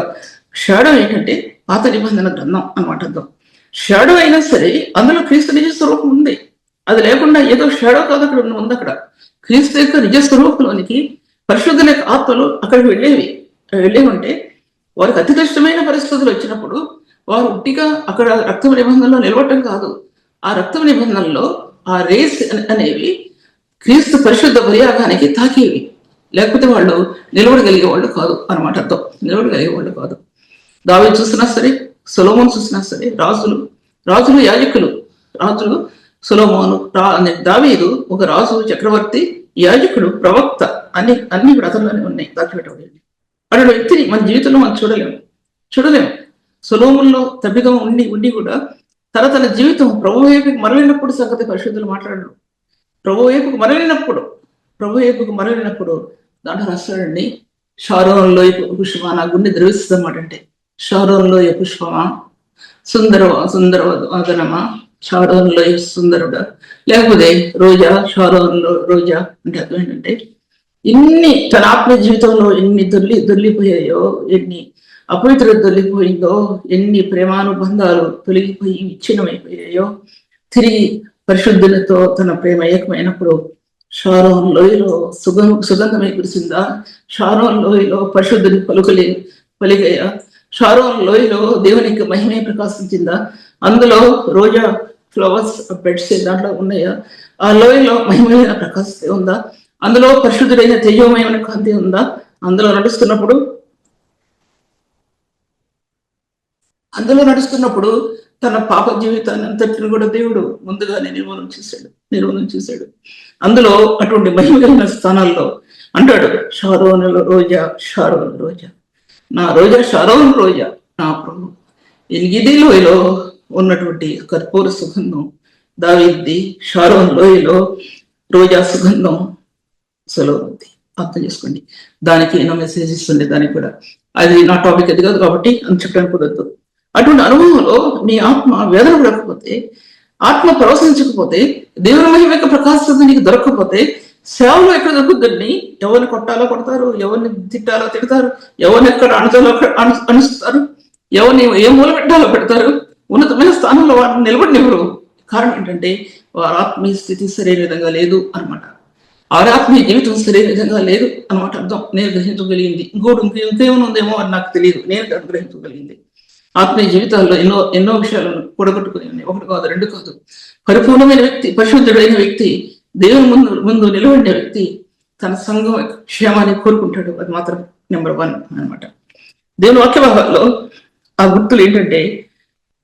షాడో ఏంటంటే పాత నిబంధన గ్రంథం అనమాట. అర్థం షాడో అయినా సరే అందులో క్రీస్తు నిజ స్వరూపం ఉంది. అది లేకుండా ఏదో షాడో కాదు, అక్కడ ఉంది. అక్కడ క్రీస్తు యొక్క నిజ స్వరూపంలోనికి పరిశుద్ధుల యొక్క ఆత్మలు అక్కడికి వెళ్ళేవంటే వారికి అతి కష్టమైన పరిస్థితులు వచ్చినప్పుడు వారు ఉట్టిగా అక్కడ రక్త నిబంధనలో నిలవటం కాదు, ఆ రక్త నిబంధనలో ఆ రేస్ అనేవి క్రీస్తు పరిశుద్ధ బలియాగానికి తాకేవి, లేకపోతే వాళ్ళు నిలబడగలిగే వాళ్ళు కాదు అనమాట. అర్థం నిలబడగలిగే వాళ్ళు కాదు. దావీదు చూసినా సరే, సొలొమోను చూసినా సరే, రాజులు యాజకులు, రాజులు సొలొమోను, దావీదు ఒక రాజు, చక్రవర్తి, యాజకుడు, ప్రవక్త అన్ని కూడా అతనిలోనే ఉన్నాయి దాచిపెట్టబడి. అటువంటి వ్యక్తిని మన జీవితంలో మనం చూడలేము. సొలొమోనులో తప్పిదం ఉండి కూడా తన జీవితం ప్రభు వైపుకి మరలినప్పుడు సంగతి పరిశుద్ధులు మాట్లాడరు. ప్రభు వైపుకు మరలినప్పుడు దాంట్లో రాస్తాడండి, షారోన్లో పుష్పమా, నా గుండె ద్రవిస్తుందన్నమాట. అంటే షారోన్లో పుష్పమా, సుందరవదనమా, షారోన్లో సుందరుడా, లేకపోతే రోజా, షారోన్లో రోజా అంటే అర్థం ఏంటంటే ఇన్ని తన ఆత్మ జీవితంలో ఎన్ని దొర్లిపోయాయో, ఎన్ని అపవిత్రత దొర్లిపోయిందో, ఎన్ని ప్రేమానుబంధాలు తొలగిపోయి విచ్ఛిన్నమైపోయాయో, తిరిగి పరిశుద్ధులతో తన ప్రేమ ఏకమైనప్పుడు షారోన్ లోయలో సుగంధమై కురిసిందా, షారోన్ లోయలో పరిశుద్ధుని పలికయ్యా, షారోన్ లోయలో దేవునికి మహిమే ప్రకాశించిందా, అందులో రోజా ఫ్లవర్స్ బెడ్స్ దాంట్లో ఉన్నాయా, ఆ లోయలో మహిమైన ప్రకాశిస్తే ఉందా, అందులో పరిశుద్ధుడైన తేజోమయమైన కాంతి ఉందా, అందులో నడుస్తున్నప్పుడు తన పాప జీవితాన్ని అంతటిని కూడా దేవుడు ముందుగానే నిర్మూలన చేశాడు. అందులో అటువంటి మహిమ కలిగిన స్థానాల్లో అంటాడు, షారోనులో రోజా, షారోన్ రోజా, నా రోజా, షారోన్ రోజా, నా ప్రభు. ఎనిగిది లోయలో ఉన్నటువంటి కర్పూర సుగంధం దావీదుది, షారోన్ లోయలో రోజా సుగంధం సొలొమోనుది. అర్థం చేసుకోండి. దానికి ఎన్నో మెసేజ్ ఇస్తుండే, దానికి కూడా అది నా టాపిక్ అది కాదు కాబట్టి అని చెప్పడానికి కుదరదు. అటువంటి అనుభవంలో నీ ఆత్మ వేదన పడకపోతే, ఆత్మ ప్రవశించకపోతే, దేవుని మహిమ యొక్క ప్రకాశం నీకు దొరకకపోతే, సేవలో ఎక్కడ దొరుకుతుందండి? ఎవరిని కొట్టాలో కొడతారు, ఎవరిని తిట్టాలో తిడతారు, ఎవరిని ఎక్కడ అణచాలో అణుస్తారు, ఎవరిని ఏ మూల పెట్టాలో పెడతారు, ఉన్నతమైన స్థానంలో వారిని నిలబడినెవరు. కారణం ఏంటంటే వారి ఆత్మీయ స్థితి సరైన విధంగా లేదు అనమాట. వారి ఆత్మీయ జీవితం సరైన విధంగా లేదు అనమాట. అర్థం నేను గ్రహించగలిగింది. ఇంకేముందేమో అని నాకు తెలియదు, నేను గ్రహించగలిగింది. ఆత్మీయ జీవితాల్లో ఎన్నో విషయాలను కూడగొట్టుకుని ఉన్నాయి. ఒకటి కాదు, రెండు కాదు. పరిపూర్ణమైన వ్యక్తి, పరిశుద్ధుడైన వ్యక్తి, దేవుని ముందు నిలబడిన వ్యక్తి తన సంఘం క్షేమాన్ని కోరుకుంటాడు. అది మాత్రం నెంబర్ 1 అనమాట. దేవుని వాక్య భాగాల్లో ఆ గుర్తులు ఏంటంటే,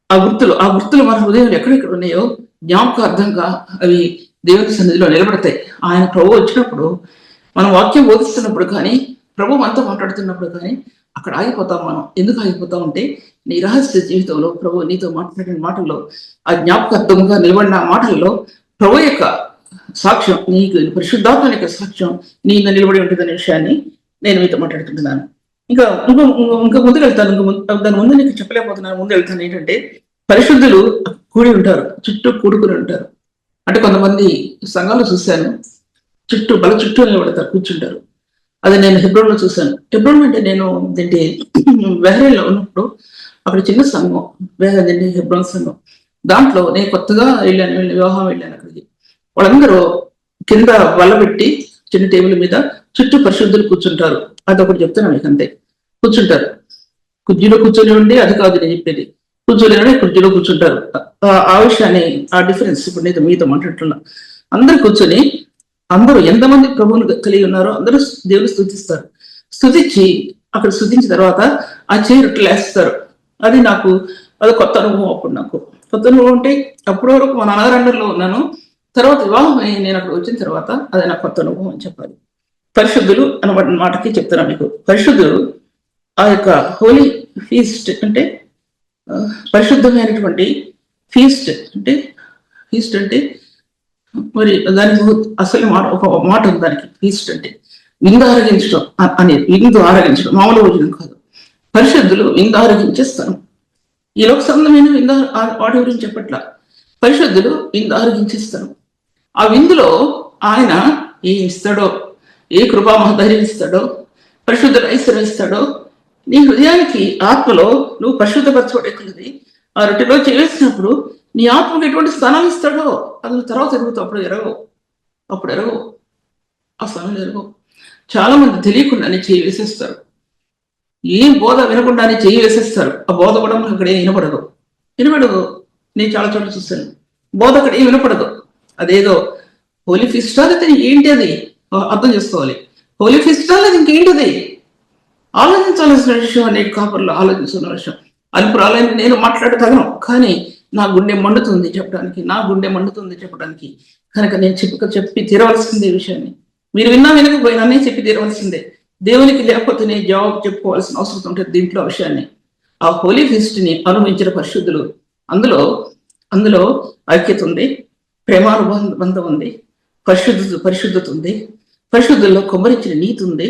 ఆ గుర్తులు మన హృదయంలో ఎక్కడెక్కడ ఉన్నాయో జ్ఞాపకార్థంగా అవి దేవుని సన్నిధిలో నిలబడతాయి. ఆయన ప్రభు వచ్చినప్పుడు, మనం వాక్యం బోధిస్తున్నప్పుడు కానీ, ప్రభు మనతో మాట్లాడుతున్నప్పుడు కానీ అక్కడ ఆగిపోతాం. మనం ఎందుకు ఆగిపోతాం అంటే, నీ రహస్య జీవితంలో ప్రభు నీతో మాట్లాడిన మాటల్లో, ఆ జ్ఞాపకార్థంగా నిలబడిన మాటల్లో ప్రభు యొక్క సాక్ష్యం, నీకు పరిశుద్ధాత్మ యొక్క సాక్ష్యం నీ నిలబడి ఉంటుందనే విషయాన్ని నేను మీతో మాట్లాడుతుంటున్నాను. ఇంకా ముందుకు వెళ్తాను. దాని ముందు నీకు చెప్పలేకపోతున్నాను. ముందు వెళ్తాను. ఏంటంటే, పరిశుద్ధులు చుట్టూ కూడుకుని ఉంటారు. అంటే కొంతమంది సంఘాలు చూశాను, చుట్టూ నిలబడతారు, కూర్చుంటారు. అది నేను హెబ్రోన్లో చూశాను. హెబ్రోన్ అంటే నేను బహ్రెయిన్లో ఉన్నప్పుడు అక్కడ చిన్న సంఘం, హెబ్రోన్ సంఘం. దాంట్లో నేను కొత్తగా వివాహం వెళ్ళాను. అక్కడికి వాళ్ళందరూ కింద వల్లబెట్టి చిన్న టేబుల్ మీద చుట్టూ పరిశుద్ధులు కూర్చుంటారు. అదొకటి చెప్తున్నాను మీకు, అంతే. కూర్చుంటారు, కుర్చీలో కూర్చొని ఉండి, అది కాదు నేను చెప్పేది, కూర్చోలేని కుర్చీలో కూర్చుంటారు. ఆ విషయాన్ని, ఆ డిఫరెన్స్ ఇప్పుడు నేను మీతో మాట్లాడుతున్నా. అందరు కూర్చొని, అందరూ ఎంతమంది ప్రభువుని కలిగి ఉన్నారో అందరూ దేవుని స్తుతిస్తారు. స్తుతించి అక్కడ స్తుతించిన తర్వాత ఆ చేరుట్లు వేస్తారు. అది కొత్త అనుభవం. అప్పుడు నాకు కొత్త అనుభవం అంటే, అప్పటి వరకు మా నాన్నగారు అండర్లో ఉన్నాను. తర్వాత వివాహం నేను అక్కడ వచ్చిన తర్వాత అది నాకు కొత్త అనుభవం అని చెప్పాలి. పరిశుద్ధులు అనబడిన మాటకి చెప్తాను మీకు. పరిశుద్ధులు ఆ యొక్క హోలీ ఫీస్ట్ అంటే పరిశుద్ధమైనటువంటి ఫీస్ట్ అంటే మరి దానికి అసలు ఒక మాట ఉంది దానికి. ఫీస్ట్ అంటే విందు ఆరగించడం అనేది. విందు ఆరగించడం మామూలు భోజనం కాదు. పరిశుద్ధులు విందు ఆరగించేస్తాను. ఈ లోక సంబంధమైన విందు వాటి గురించి చెప్పట్లా. పరిశుద్ధులు విందు ఆరగించేస్తాను. ఆ విందులో ఆయన ఏం ఇస్తాడో, ఏ కృపా మహధైర్యం ఇస్తాడో, పరిశుద్ధ ఐశ్వర్యం ఇస్తాడో, నీ హృదయానికి ఆత్మలో నువ్వు పరిశుద్ధపరచబడేది ఆ రొట్టెలో చేసినప్పుడు నీ ఆత్మకు ఎటువంటి స్థానాలు ఇస్తాడో అది నువ్వు తర్వాత ఎరుగుతావు. అప్పుడు ఎరగవు ఆ స్థానంలో ఎరగవు. చాలా మంది తెలియకుండానే చేయి వేసేస్తారు. ఏం బోధ వినకుండానే చేయి వేసేస్తారు. ఆ బోధ కూడా మనకు అక్కడ ఏం వినపడదు. నేను చాలా చోట్ల చూస్తాను, బోధ అక్కడ ఏం వినపడదు. అదేదో హోలీ ఫిస్టా లేదా ఏంటి అది అర్థం చేసుకోవాలి. హోలీ ఫిస్టా లేదా ఇంకేంటిది ఆలోచించాల్సిన విషయం. అనేక కాపుర్లో ఆలోచించిన విషయం. అల్పురాలైన నేను మాట్లాడతాను, కానీ నా గుండె మండుతుంది చెప్పడానికి. కనుక నేను చెప్పి తీరవలసిందే ఈ విషయాన్ని. మీరు వినకపోయినా నేను చెప్పి తీరవలసిందే. దేవునికి లేకపోతే నేను జవాబు చెప్పుకోవాల్సిన అవసరం ఉంటుంది దీంట్లో విషయాన్ని. ఆ హోలీ ఫీస్ట్ ని అనుభవించిన పరిశుద్ధులు, అందులో ఐక్యత ఉంది, ప్రేమానుబంధం ఉంది, పరిశుద్ధత ఉంది, పరిశుద్ధుల్లో కుమ్మరించిన నీతి ఉంది,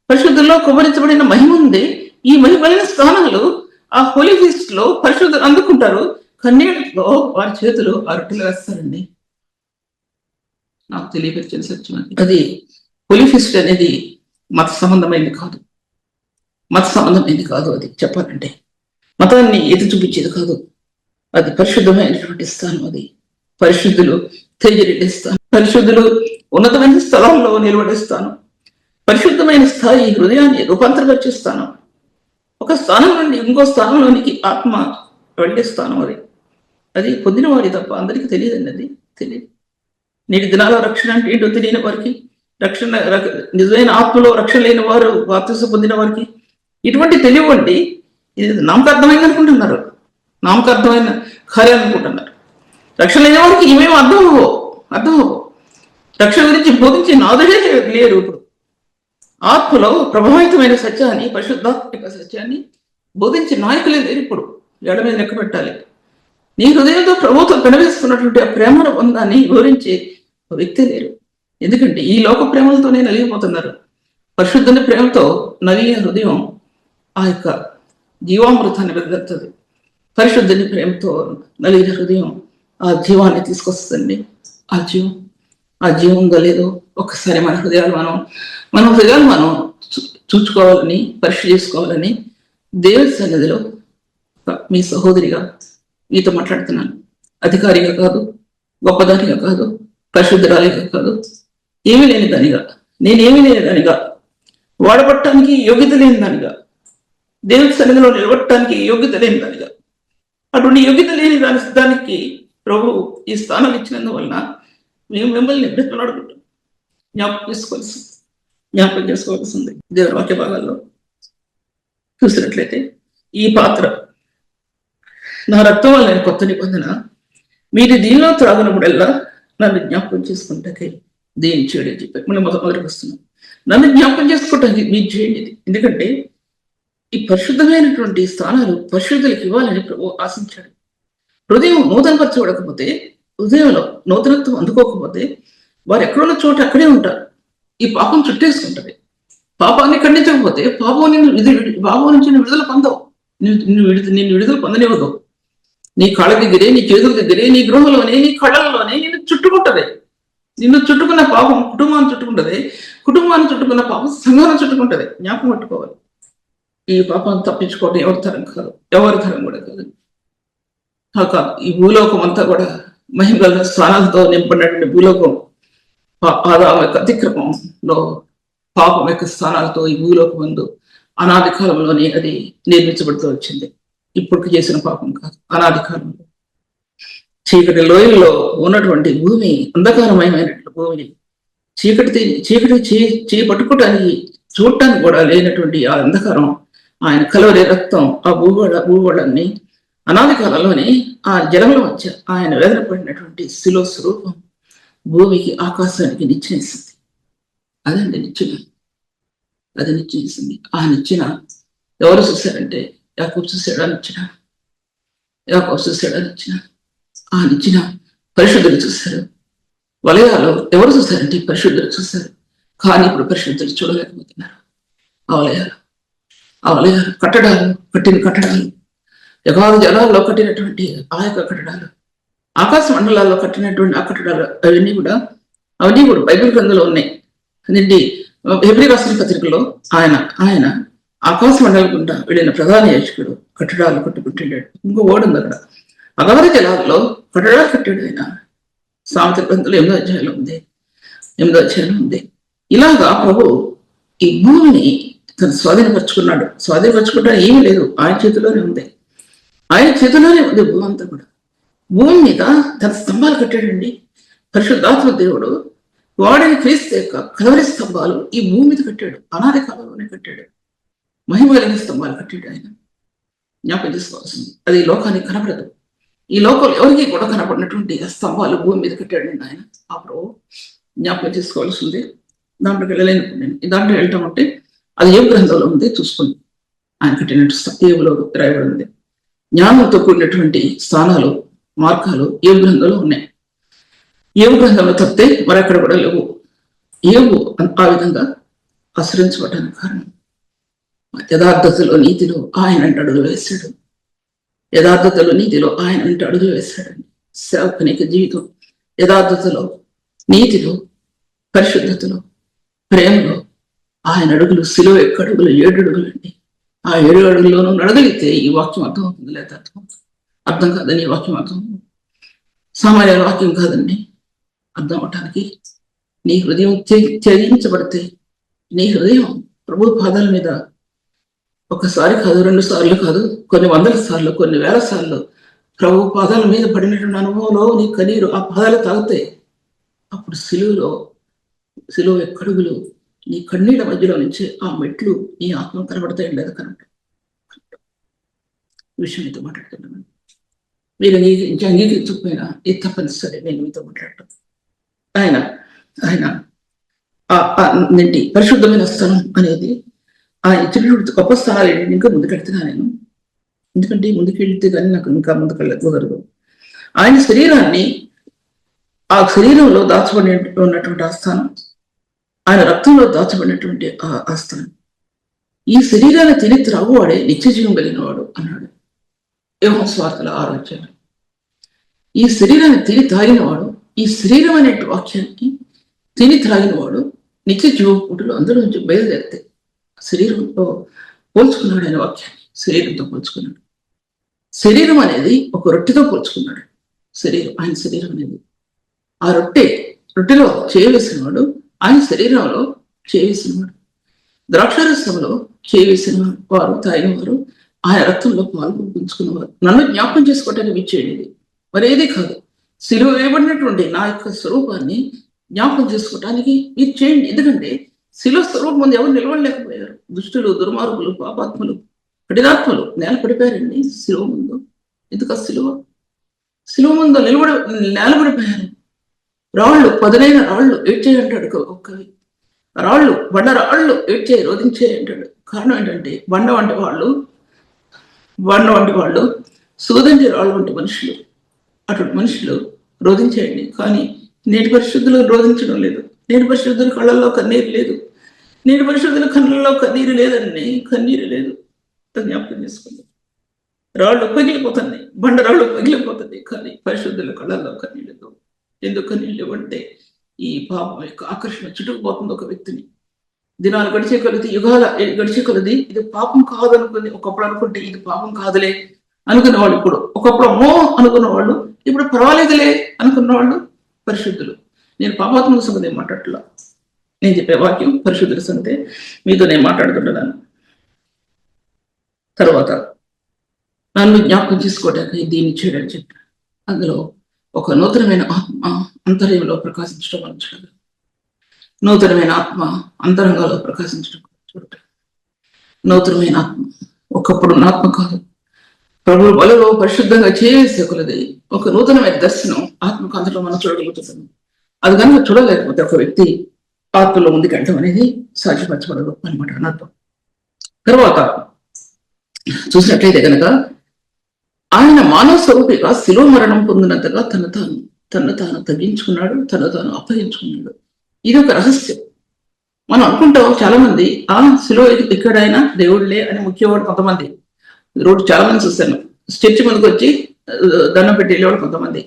పరిశుద్ధుల్లో కుమ్మరించబడిన మహిమ ఉంది. ఈ మహిమైన స్థానాలు ఆ హోలీ ఫీస్ట్ లో పరిశుద్ధులు అందుకుంటారు. కన్నీటిలో వారి చేతులు ఆ రొట్టెలు వేస్తారండి. నాకు తెలియపరిచిన సత్యం అది. హోలీ ఫీస్ట్ అనేది మత సంబంధమైనది కాదు. అది చెప్పాలంటే మతాన్ని ఎత్తి చూపించేది కాదు. అది పరిశుద్ధమైనటువంటి స్థానం. అది పరిశుద్ధులు తేజరెడ్డే స్థానం, పరిశుద్ధులు ఉన్నతమైన స్థలాల్లో నిలబడే స్థానం, పరిశుద్ధమైన స్థాయి హృదయాన్ని రూపాంతరపరిచే స్థానం, ఒక స్థానం నుండి ఇంకో స్థానంలోనికి ఆత్మ వెళ్ళే స్థానం. అది పొందినవాడి తప్ప అందరికీ తెలియదండి. అది తెలియదు. నేటి దినాల రక్షణ అంటే ఏంటో తెలియని వారికి, నిజమైన ఆత్మలో రక్షణ లేని వారు, బాప్తిసం పొందిన వారికి ఇటువంటి తెలియవండి. ఇది నామకార్థమైంది అనుకుంటున్నారు, నామకార్థమైన కార్యాలు అనుకుంటున్నారు. రక్షణ లేని వారికి ఇవేమో అర్థం అవ్వవు. రక్షణ గురించి బోధించే నాదుడే లేరు. ఇప్పుడు ఆత్మలో ప్రభావితమైన సత్యాన్ని, పరిశుద్ధాత్మిక సత్యాన్ని బోధించే నాయకులే లేరు. ఇప్పుడు ఎడ మీద లెక్క పెట్టాలి. నీ హృదయంతో ప్రభుత్వం కనిపిస్తున్నటువంటి ఆ ప్రేమను బంధాన్ని వివరించే వ్యక్తి లేరు. ఎందుకంటే ఈ లోక ప్రేమలతోనే నలిగిపోతున్నారు. పరిశుద్ధుని ప్రేమతో నలిగిన హృదయం ఆ యొక్క జీవామృతాన్ని వెదగలుగుతుంది. పరిశుద్ధుని ప్రేమతో నలిగిన హృదయం ఆ జీవాన్ని తీసుకొస్తుంది. ఆ జీవం ఉందో లేదో ఒక్కసారి మన హృదయాలు మనం చూసుకోవాలని, పరీక్ష చేసుకోవాలని దేవుని సన్నిధిలో మీ సహోదరిగా మీతో మాట్లాడుతున్నాను. అధికారిగా కాదు, గొప్పదానిగా కాదు, పరిశుద్ధరాలిగా కాదు, ఏమీ లేని దానిగా, నేనేమీ లేని దానిగా, వాడబట్టడానికి యోగ్యత లేని దానిగా, దేవుని సన్నిధిలో నిలబడటానికి యోగ్యత లేని దానిగా, అటువంటి యోగ్యత లేని దానికి ప్రభు ఈ స్థానాలు ఇచ్చినందువలన మేము మిమ్మల్ని బ్రతిమలాడుకుంటాం. జ్ఞాపకం చేసుకోవాల్సింది. దేవుని వాక్య భాగాల్లో చూసినట్లయితే ఈ పాత్ర నా రక్తం వల్ల కొత్త నిబంధన, మీరు దీనిలో త్రాగినప్పుడల్లా నన్ను జ్ఞాపకం చేసుకుంటాకే దేని చేయడం చెప్పారు. మనం మొదటికి వస్తున్నాం. నన్ను జ్ఞాపకం చేసుకోవటానికి మీరు చేయండి. ఎందుకంటే ఈ పరిశుద్ధమైనటువంటి స్థానాలు పరిశుద్ధులకు ఇవ్వాలని ప్రభు ఆశించాడు. హృదయం నూతనపరచబడకపోతే, హృదయంలో నూతనత్వం అందుకోకపోతే వారు ఎక్కడున్న చోట అక్కడే ఉంటారు. ఈ పాపం చుట్టేసుకుంటది. పాపాన్ని ఖండించకపోతే పాపం నుంచి విడుదల పొందవు. నిన్ను విడుదల పొందనివ్వదు. నీ కాళ్ళ దగ్గరే, నీ చేతుల దగ్గరే, నీ గృహంలోనే, నీ కళ్ళలోనే నిన్ను చుట్టుకుంటది. నిన్ను చుట్టుకున్న పాపం కుటుంబాన్ని చుట్టుకుంటది. కుటుంబాన్ని చుట్టుకున్న పాపం సంఘాన్ని చుట్టుకుంటది. జ్ఞాపకం పట్టుకోవాలి. ఈ పాపాన్ని తప్పించుకోవడం ఎవరి తరం కూడా కాదు. ఈ భూలోకం అంతా కూడా మహిమల స్థానాలతో నింపడినటువంటి భూలోకం, ఆదాము యొక్క అతిక్రమంలో పాపం యొక్క స్థానాలతో ఈ భూలోకం ముందు అనాది కాలంలోనే అది నిర్మించబడుతూ వచ్చింది. ఇప్పుడు చేసిన పాపం కాదు. అనాది కాలంలో చీకటి లోయల్లో ఉన్నటువంటి భూమి, అంధకారమయమైనటువంటి భూమిని చీకటి పట్టుకోవటానికి, చూడటానికి కూడా లేనటువంటి ఆ అంధకారం, ఆయన కలవరి రక్తం ఆ భూగోళాన్ని అనాది కాలంలోనే ఆ జలంలో మధ్య ఆయన వేదన పడినటువంటి శిలో స్వరూపం భూమికి, ఆకాశానికి నిచ్చెనిస్తుంది. అదండి నిచ్చెన. అది నిచ్చెనిస్తుంది. ఆ నిచ్చెన ఎవరు చూశారంటే యాకోబు చూశాడు. ఆ నిచ్చెన పరిశుద్ధులు చూశారు. వలయాలు ఎవరు చూశారంటే పరిశుద్ధులు చూశారు. కానీ ఇప్పుడు పరిశుద్ధులు చూడలేకపోతున్నారు. ఆ వలయాలు కట్టిన కట్టడాలు, యెహోవా జలాల్లో కట్టినటువంటి ఆ యొక్క కట్టడాలు, ఆకాశ మండలాల్లో కట్టినటువంటి ఆ కట్టడాలు, అవన్నీ కూడా బైబిల్ గ్రంథంలో ఉన్నాయి. అదేంటి హెబ్రీ రాసిన పత్రికలో ఆయన ఆకాశ మండలం గుండా వెళ్ళిన ప్రధాన యాజకుడు కట్టడాలు కట్టుకుంటున్నాడు. ఇంకో ఓడు ఉంది అక్కడ. అగవరి జలాల్లో కట్టడాలు కట్టాడు ఆయన. సామెతల గ్రంథంలో 8వ అధ్యాయంలో ఉంది. ఇలాగా ప్రభు ఈ భూమిని తను స్వాధీనపరచుకుంటా ఏమీ లేదు, ఆయన చేతిలోనే ఉంది. భూమి అంతా కూడా. భూమి మీద తన స్తంభాలు కట్టాడండి పరిశుద్ధాత్మ దేవుడు. వాడిని క్రీస్తు యొక్క కలవరి స్తంభాలు ఈ భూమి మీద కట్టాడు. అనాది కాలంలోనే కట్టాడు. మహిమ కలిగిన స్తంభాలు కట్టాడు ఆయన. జ్ఞాపకం చేసుకోవాల్సింది, అది ఈ లోకానికి కనపడదు. ఈ లోకంలో ఎవరికి కూడా కనపడినటువంటి స్తంభాలు భూమి మీద కట్టాడు ఆయన. అప్పుడు జ్ఞాపకం చేసుకోవాల్సింది. దాంట్లోకి వెళ్ళలేను నేను. దాంట్లో వెళ్ళటం అంటే అది ఏ గ్రంథంలో ఉంది చూసుకోండి. ఆయన కట్టినట్టు ఏవులో రాయబడి ఉంది. జ్ఞానంతో కూడినటువంటి స్థానాలు, మార్గాలు ఏ గ్రంథంలో ఉన్నాయి. ఏవు గ్రంథంలో తప్పితే మరెక్కడ కూడా లేవు. ఏవు ఆ విధంగా ఆశ్రయించబడటానికి కారణం యథార్థతలో నీతిలో ఆయన అంటే అడుగులు వేశాడు. వేశాడండి. సేవకునికి జీవితం యథార్థతలో, నీతిలో, పరిశుద్ధతలో, ప్రేమలో ఆయన అడుగులు సిలువ యొక్క అడుగులు 7 అడుగులు అండి. ఆ 7 అడుగుల్లోనూ నడగలిగితే ఈ వాక్యం అర్థం అవుతుంది. లేదా అర్థం కాదని ఈ వాక్యం అర్థం సామాన్య వాక్యం కాదండి. అర్థం అవటానికి నీ హృదయం త్యజించబడితే, నీ హృదయం ప్రభు పాదాల మీద ఒకసారి కాదు, 2 సార్లు కాదు, కొన్ని 100 సార్లు, కొన్ని 1000 సార్లు ప్రభు పాదాల మీద పడినటువంటి అనుభవంలో నీ కన్నీరు ఆ పాదాలు తాగితే అప్పుడు సిలువ ఎక్కడుగులు నీ కన్నీళ్ళ మధ్యలో నుంచి ఆ మెట్లు నీ ఆత్మ కనబడతాయి. లేదా కనబడ విషయం మీతో మాట్లాడుతున్నాను. మీరు అంగీకరించకపోయినా ఇది తప్పనిసరి నేను మీతో మాట్లాడటం. ఆయన పరిశుద్ధమైన స్థలం అనేది ఆయన ఇచ్చినటువంటి గొప్ప స్థానాలు ఇంకా ముందుకెళ్తున్నా నేను. ఎందుకంటే ముందుకెళ్తే కానీ నాకు ఇంకా ముందుకెళ్ళకూడదు. ఆయన శరీరాన్ని, ఆ శరీరంలో దాచబడి ఉన్నటువంటి ఆ స్థానం, ఆయన రక్తంలో దాచబడినటువంటి ఆ స్థానం, ఈ శరీరాన్ని తిని త్రాగువాడే నిత్య జీవం కలిగిన వాడు అన్నాడు యోహాను సువార్తలో 6వ అధ్యాయం. ఈ శరీరాన్ని తిని తాగినవాడు, ఈ శరీరం అనే వాక్యాన్ని తిని త్రాగినవాడు నిత్య జీవపుటులు అందరూ నుంచి బయలుదేరితే శరీరంతో పోల్చుకున్నాడు. ఆయన వాక్యాన్ని శరీరంతో పోల్చుకున్నాడు. శరీరం అనేది ఒక రొట్టెతో పోల్చుకున్నాడు. ఆయన శరీరం అనేది ఆ రొట్టెలో చేయవేసినవాడు, ఆయన శరీరంలో చేయవేసినవాడు. ద్రాక్షారసంలో చేయవేసిన వారు, తాగిన వారు ఆయన రక్తంలో పాల్గొంచుకున్నవారు. నన్ను జ్ఞాపకం చేసుకోవటానికి విచ్చేది మరేది కాదు. సిలువ వేయబడినటువంటి నా యొక్క స్వరూపాన్ని జ్ఞాపకం చేసుకోవటానికి మీరు చేయండి. ఎందుకంటే శిలువ స్వరూపం ముందు ఎవరు నిలబడలేకపోయారు. దుష్టులు, దుర్మార్గులు, పాపాత్ములు, కఠినాత్మలు నేల పడిపోయారండి శిలువ ముందు. ఎందుకు శిలువ ముందు నేలబడిపోయారు. రాళ్ళు, పదునైన రాళ్ళు ఏడ్చేయి అంటాడు ఒక్కవి. బండ రాళ్ళు ఏడ్చేయి, రోధించేయి అంటాడు. కారణం ఏంటంటే బండ వంటి వాళ్ళు సూదంటి రాళ్ళు వంటి మనుషులు. అటువంటి మనుషులు రోధించేయండి. కానీ నేటి పరిశుద్ధులు రోధించడం లేదు. నేటి పరిశుద్ధుల కళ్ళల్లో కన్నీరు లేదు. నేటి పరిశుద్ధుల కళ్ళల్లో కన్నీరు లేదండి. కన్నీరు లేదు. జ్ఞాపకం చేసుకుంది. రాళ్ళు పగిలిపోతుంది, బండరాళ్ళు పగిలిపోతుంది. కానీ పరిశుద్ధుల కళ్ళల్లో కన్నీళ్ళు. ఎందుకు కన్నీళ్ళు అంటే ఈ పాపం యొక్క ఆకర్షణ చుట్టుకుపోతుంది ఒక వ్యక్తిని. దినాలు గడిచే కొలది, యుగాల గడిచే కొలది ఇది పాపం కాదనుకుని ఒకప్పుడు అనుకుంటే ఇది పాపం కాదులే అనుకున్నవాళ్ళు ఇప్పుడు, ఒకప్పుడు అమ్మో అనుకున్న వాళ్ళు ఇప్పుడు పర్వాలేదులే అనుకున్న వాళ్ళు పరిశుద్ధులు. నేను పాపాత్మక సంగతి మాట్లాడట్లా. నేను చెప్పే వాక్యం పరిశుద్ధుల సంగతే మీతో నేను మాట్లాడుతుంటున్నాను. తర్వాత నన్ను జ్ఞాపకం చేసుకోవడానికి దీన్ని చేయడానికి చెప్పాను. అందులో ఒక నూతనమైన ఆత్మ అంతర్యంలో ప్రకాశించడం అని చూడాలి. నూతనమైన ఆత్మ అంతరంగాలో ప్రకాశించడం చూడటం. నూతనమైన ఆత్మ ఒకప్పుడు ఆత్మ కాదు. ప్రభు బలలో పరిశుద్ధంగా చేసే కొలది ఒక నూతనమైన దర్శనం ఆత్మకు అంతలో మనం చూడగలుగుతున్నాం. అది కనుక చూడలేకపోతే ఒక వ్యక్తి ఆత్మలో ముందుకు వెళ్ళడం అనేది సాధ్యపరచబడదు అనమాట అర్థం. తర్వాత చూసినట్లయితే కనుక ఆయన మానవ స్వరూపిగా శిలువ మరణం పొందినంతగా తను తాను తగ్గించుకున్నాడు, తను తాను అప్పగించుకున్నాడు. ఇది ఒక రహస్యం. మనం అనుకుంటాం చాలా మంది శిలువ ఎక్కడైనా దేవుళ్ళే అని ముఖ్యవాడు కొంతమంది. రోడ్డు చాలా మంది చూశాను. చర్చి ముందుకు వచ్చి దండం పెట్టి వెళ్ళేవాడు కొంతమంది.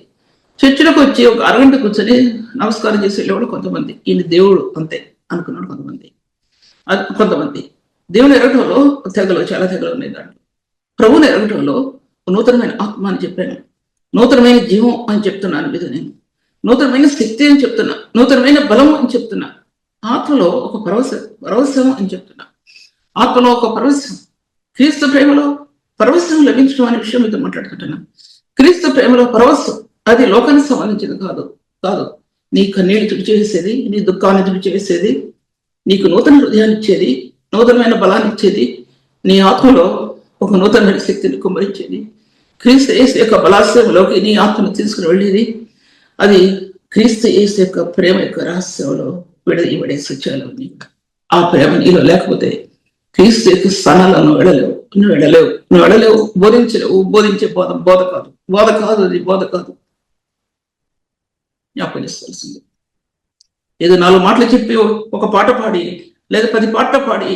చర్చిలోకి వచ్చి ఒక అరగంట కూర్చొని నమస్కారం చేసి వెళ్ళేవాడు కొంతమంది. ఈయన దేవుడు అంతే అనుకున్నాడు కొంతమంది. అది కొంతమంది దేవుని ఎరగటంలో చాలా తెగలు ఉన్నాయి. దాంట్లో ప్రభువుని ఎరగటంలో నూతనమైన ఆత్మ అని చెప్పాను, నూతనమైన జీవం అని చెప్తున్నాను మీద నేను, నూతనమైన శక్తి అని చెప్తున్నా, నూతనమైన బలం అని చెప్తున్నా, ఆత్మలో ఒక పరవశం అని చెప్తున్నా, ఆత్మలో ఒక పరవశం, క్రీస్తు ప్రేమలో పరవశం లభించడం అనే విషయం మీతో మాట్లాడుకుంటున్నా. క్రీస్తు ప్రేమలో పరవశం అది లోకానికి సంబంధించింది కాదు. నీ కన్నీళ్ళు తుడిచేసేది, నీ దుఃఖాన్ని తుడిచేసేది, నీకు నూతన హృదయాన్ని ఇచ్చేది, నూతనమైన బలాన్ని ఇచ్చేది, నీ ఆత్మలో ఒక నూతనమైన శక్తిని కుమ్మరించేది, క్రీస్తు యేసు యొక్క బలాశ్రయంలోకి నీ ఆత్మను తీసుకుని వెళ్ళేది, అది క్రీస్తు యేసు యొక్క ప్రేమ యొక్క రహస్యంలో విడదీయబడే సత్యాలు. ఆ ప్రేమ నీలో లేకపోతే క్రీస్తు యొక్క స్థానాల్లో నువ్వు వెళ్ళలేవు, బోధించలేవు. బోధించే బోధ కాదు, అది బోధ కాదు. జ్ఞాపకం చేసుకోవాల్సింది. ఏదో 4 మాటలు చెప్పి ఒక పాట పాడి లేదా 10 పాటలు పాడి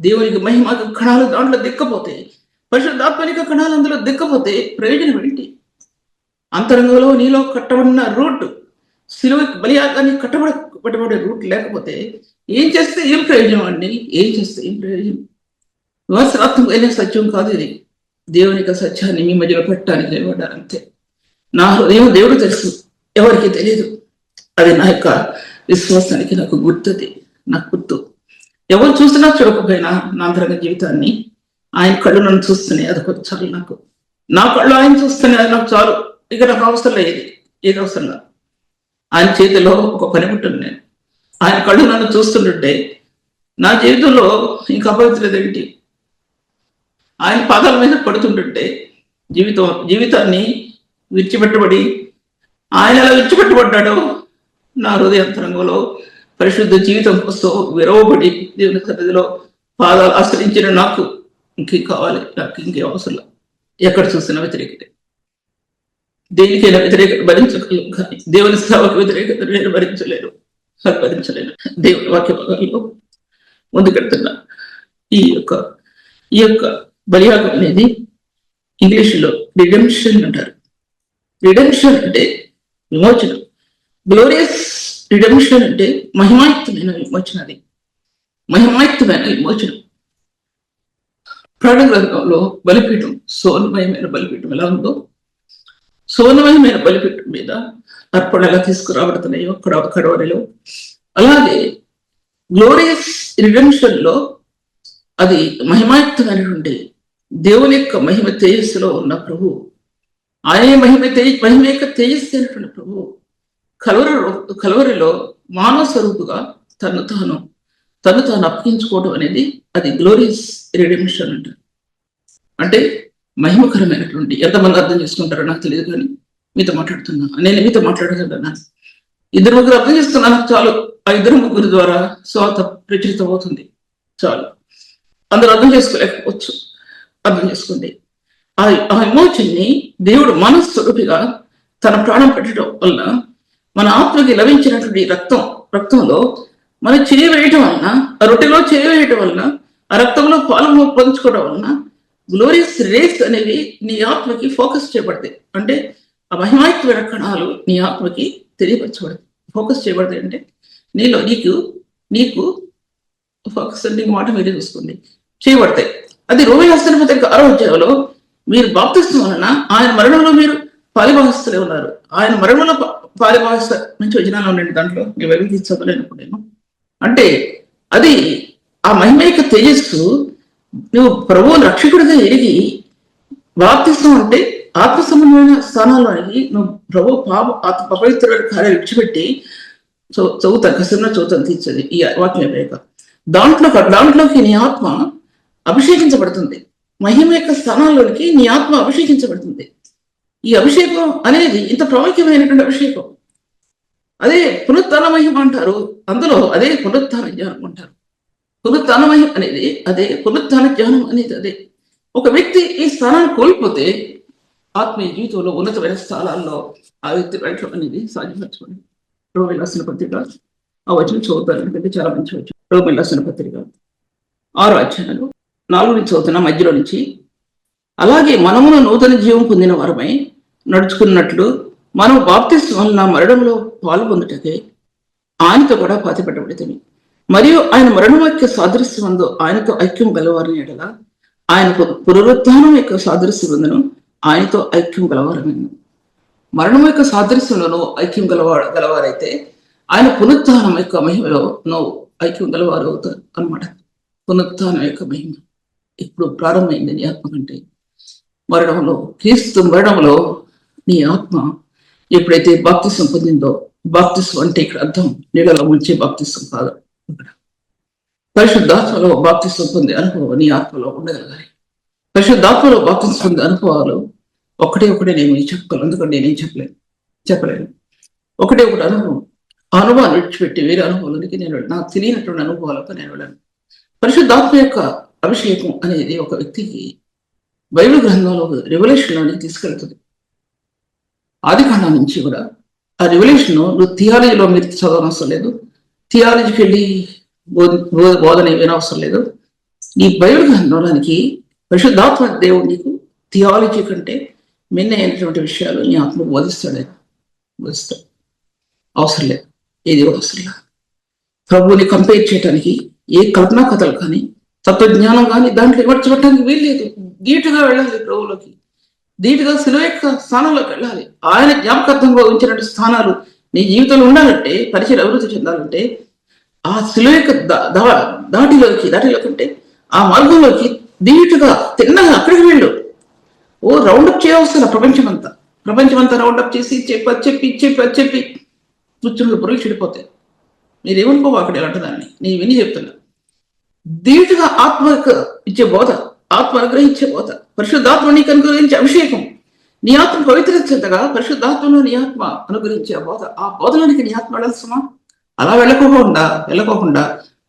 దేవునికి మహిమ కణాలు దాంట్లో దిక్కపోతే, పరిశుద్ధాత్మనిక కణాలు అందులో దిక్కపోతే ప్రయోజనం ఏంటి? అంతరంగంలో నీలో కట్టబడిన రూట్, సిలువకి బలియాగాన్ని కట్టబడే రూట్ లేకపోతే ఏం చేస్తే ఏం ప్రయోజనం అండి? ఏం చేస్తే ఏం ప్రయోజనం? విమర్శనాత్మకమైన సత్యం కాదు ఇది. దేవుని యొక్క సత్యాన్ని మీ మధ్యలో పెట్టడానికి నిలబడ్డారు అంతే. నా హృదయం దేవుడు తెలుసు, ఎవరికి తెలియదు. అది నా యొక్క విశ్వాసానికి నాకు గుర్తుంది, నాకు గుర్తు. ఎవరు చూసినా చూడకపోయినా నా అంతరంగ జీవితాన్ని ఆయన కళ్ళు నన్ను చూస్తున్నాయి, అది కొంచెం చాలు నాకు. నా కళ్ళు ఆయన చూస్తున్నాయి, అది నాకు చాలు. ఇక నాకు అవసరం లేదు, ఏది అవసరం లేదు. ఆయన చేతిలో ఒక పనిముట్టును నేను. ఆయన కళ్ళు నన్ను చూస్తుంటుంటే నా జీవితంలో ఇంకా అపవిత్రత ఏంటి? ఆయన పాదాల మీద పడుతుంటుంటే జీవితాన్ని విడిచిపెట్టబడి ఆయన ఎలా విడిచిపెట్టబడ్డాడో నా హృదయాంతరంగంలో పరిశుద్ధ జీవితం కోసం విరవబడి దేవుని సన్నిధిలో పాదాలు ఆశ్రయించిన నాకు ఇంకేం కావాలి? నాకు ఇంకేం అవసరం. ఎక్కడ చూసినా వ్యతిరేకత, దేనికైనా వ్యతిరేకత భరించగలను, కానీ దేవుని సేవకు వ్యతిరేకత నేను భరించలేను. దేవుని వాక్య భాగాల్లో ముందుకెడుతున్నా. ఈ యొక్క బలియాగం అనేది ఇంగ్లీషులో రిడెంప్షన్ అంటారు. రిడెంప్షన్ అంటే విమోచనం. గ్లోరియస్ రిడెంప్షన్ అంటే మహిమాయుక్తమైన విమోచన. అది మహిమాయుక్తమైన విమోచనం. ప్రాణ గ్రంథంలో బలిపీఠం, సోనమయమైన బలిపీఠం ఎలా ఉందో, సోనమయమైన బలిపీఠం మీద అర్పణగా తీసుకురాబడుతున్నాయో కడవరిలో, అలాగే గ్లోరియస్ రిడెంప్షన్ లో అది మహిమాయుక్తమైనటువంటి దేవుని యొక్క మహిమ తేజస్సులో ఉన్న ప్రభు, ఆయన మహిమ యొక్క తేజస్సు అయినటువంటి ప్రభు కలవరిలో మానవ స్వరూపుగా తను తాను అప్పగించుకోవడం అనేది అది గ్లోరియస్ రిడెంప్షన్ అంటారు. అంటే మహిమకరమైనటువంటి, ఎంతమంది అర్థం చేసుకుంటారో నాకు తెలియదు, కానీ మీతో మాట్లాడుతున్నా, నేను మీతో మాట్లాడుతున్నాను. 2-3 అర్థం చేసుకున్నా నాకు చాలు. ఆ 2-3 ద్వారా స్వాత ప్రచురితం అవుతుంది, చాలు. అందరూ అర్థం చేసుకోలేకపోవచ్చు, అర్థం చేసుకోండి. ఆ విమోచనని దేవుడు మనస్వరూపిగా తన ప్రాణం పెట్టడం వలన మన ఆత్మకి లభించినటువంటి రక్తంలో మనం చేయవేయటం వలన, ఆ రొట్టెలో చేయవేయటం వలన, ఆ రక్తంలో పాలు పంచుకోవడం వలన గ్లోరియస్ రేస్ అనేవి నీ ఆత్మకి ఫోకస్ చేయబడతాయి. అంటే ఆ మహిమాయుక్తమైన కణాలు నీ ఆత్మకి తెలియపరచబడతాయి, ఫోకస్ చేయబడతాయి. అంటే నీకు ఫోకస్ అంటే మాట మీరే చూసుకోండి, చేయబడతాయి. అది రోమి రాసిన పత్రిక 6వ అధ్యాయంలో మీరు బాప్తిస్మం వలన ఆయన మరణంలో మీరు పాలిభాగస్తులే ఉన్నారు. ఆయన మరణంలో పాలిభాగస్త మంచి వచనాలు ఉండండి, దాంట్లో నేను వెలికి చదవలేనప్పుడు నేను. అంటే అది ఆ మహిమ యొక్క తేజస్సు నువ్వు ప్రభువుని రక్షకుడిగా ఎరిగి, బాప్తిస్మం అంటే ఆత్మ సంబంధమైన స్థానాల్లోనికి నువ్వు ప్రభు పవిత్రమైన కార్యాలు విడిచిపెట్టి చదువుతాను తీర్చేది ఈ వాక్యం లేక దాంట్లోకి నీ ఆత్మ అభిషేకించబడుతుంది. మహిమ యొక్క స్థానాల్లోనికి నీ ఆత్మ అభిషేకించబడుతుంది. ఈ అభిషేకం అనేది ఇంత ప్రాముఖ్యమైనటువంటి అభిషేకం. అదే పునరుత్థాన మహిమ అంటారు, అందులో అదే పునరుత్థాన జ్ఞానం అంటారు. పునరుత్థాన మహిమ అనేది అదే, పునరుత్థాన జ్ఞానం అనేది అదే. ఒక వ్యక్తి ఈ స్థానాన్ని కోల్పోతే ఆత్మీయ జీవితంలో ఉన్నతమైన స్థానాల్లో ఆ వ్యక్తి వెళ్ళడం అనేది సాధ్యపరచుకోండి. రోమిల రాసిన పత్రిక ఆ వచనం చదువుతాను, ఎందుకంటే చాలా మంచి వచనం. రోమిల రాసిన పత్రిక 6వ అధ్యాయం 4 నుంచి చదువుతున్న మధ్యలో నుంచి. అలాగే మనమును నూతన జీవం పొందిన వారమై నడుచుకున్నట్లు మనం బాప్తిస్మం వలన మరణంలో పాల్పొందుటకే ఆయనతో కూడా పాతిపెట్టబడితేమి. మరియు ఆయన మరణం యొక్క సాదృశ్యమందు ఆయనతో ఐక్యం గలవారిని ఎడల ఆయన పునరుత్థానం యొక్క సాదృశ్యమందును ఆయనతో ఐక్యం గలవారని. మరణం యొక్క సాదృశ్యంలోనూ ఐక్యం గలవారైతే ఆయన పునరుత్థానం యొక్క మహిమలో ఐక్యం గలవారు అవుతారు అన్నమాట. పునరుత్థానం యొక్క మహిమ ఇప్పుడు ప్రారంభమైంది నీ ఆత్మ కంటే. మరణంలో, క్రీస్తు మరణంలో నీ ఆత్మ ఎప్పుడైతే బాప్తిసం పొందిందో, బాప్తిసం అంటే ఇక్కడ అర్థం నీళ్ళలో ముంచే బాప్తిసం కాదు, ఇక్కడ పరిశుద్ధాత్మలో బాప్తిసం పొందే అనుభవం నీ ఆత్మలో ఉండగలగాలి. పరిశుద్ధాత్మలో బాప్తిసం పొందే అనుభవాలు ఒకటే నేను చెప్పగలను, ఎందుకంటే నేనేం చెప్పలేను. ఒకటే అనుభవం. ఆ అనుభవాన్ని విడిచిపెట్టి వేరే అనుభవాలకి నేను నాకు తెలియనటువంటి అనుభవాలకు నేను వెళ్ళను. పరిశుద్ధాత్మ యొక్క అభిషేకం అనేది ఒక వ్యక్తికి బైబిల్ గ్రంథంలో రెవల్యూషన్లోనికి తీసుకెళ్తుంది. ఆది కాండం నుంచి కూడా ఆ రెవల్యూషన్ నువ్వు థియాలజీలో మీరు చదవనవసరం లేదు, థియాలజీకి వెళ్ళి బోధన వినవసరం లేదు. ఈ బైబిల్ గ్రంథంలోనికి పరిశుద్ధాత్మ దేవుడు నీకు థియాలజీ కంటే మిన్న అయినటువంటి విషయాలు నీ ఆత్మ బోధిస్తాడు అవసరం లేదు, ఏది కూడా అవసరం లేదు. ప్రభువుని కంపేర్ చేయడానికి ఏ కల్పనా కథలు కానీ తత్వజ్ఞానం కానీ దాంట్లో ఇవ్వడానికి వీల్లేదు. ధీటుగా వెళ్ళాలి ప్రభువులోకి, ధీటుగా శిలువ యొక్క స్థానంలోకి వెళ్ళాలి. ఆయన జ్ఞాపకార్థంగా ఉంచినటువంటి స్థానాలు నీ జీవితంలో ఉండాలంటే, పరిచయం అభివృద్ధి చెందాలంటే ఆ శిలువ యొక్క దాటిలోకి అంటే ఆ మార్గంలోకి ధీటుగా తిన్నగా అక్కడికి వెళ్ళు. రౌండప్ చేయవలసిన ప్రపంచమంతా రౌండప్ చేసి చెప్పి కూర్చున్న పురుగులు చెడిపోతాయి. మీరేమనుకోవా అక్కడ ఎలాంటి దాన్ని నేను విని చెప్తున్నా. ధీటుగా ఆత్మ ఇచ్చే బోధ, ఆత్మ అనుగ్రహించే బోధ, పరిశుద్ధాత్మ నీకు అనుగ్రహించే అభిషేకం, నీ ఆత్మ పవిత్రతగా పరిశుద్ధాత్మలో నీ ఆత్మ అనుగ్రహించే బోధ, ఆ బోధలోనికి నీ ఆత్మ వెళ్ళాల్సమా? అలా వెళ్ళకోకుండా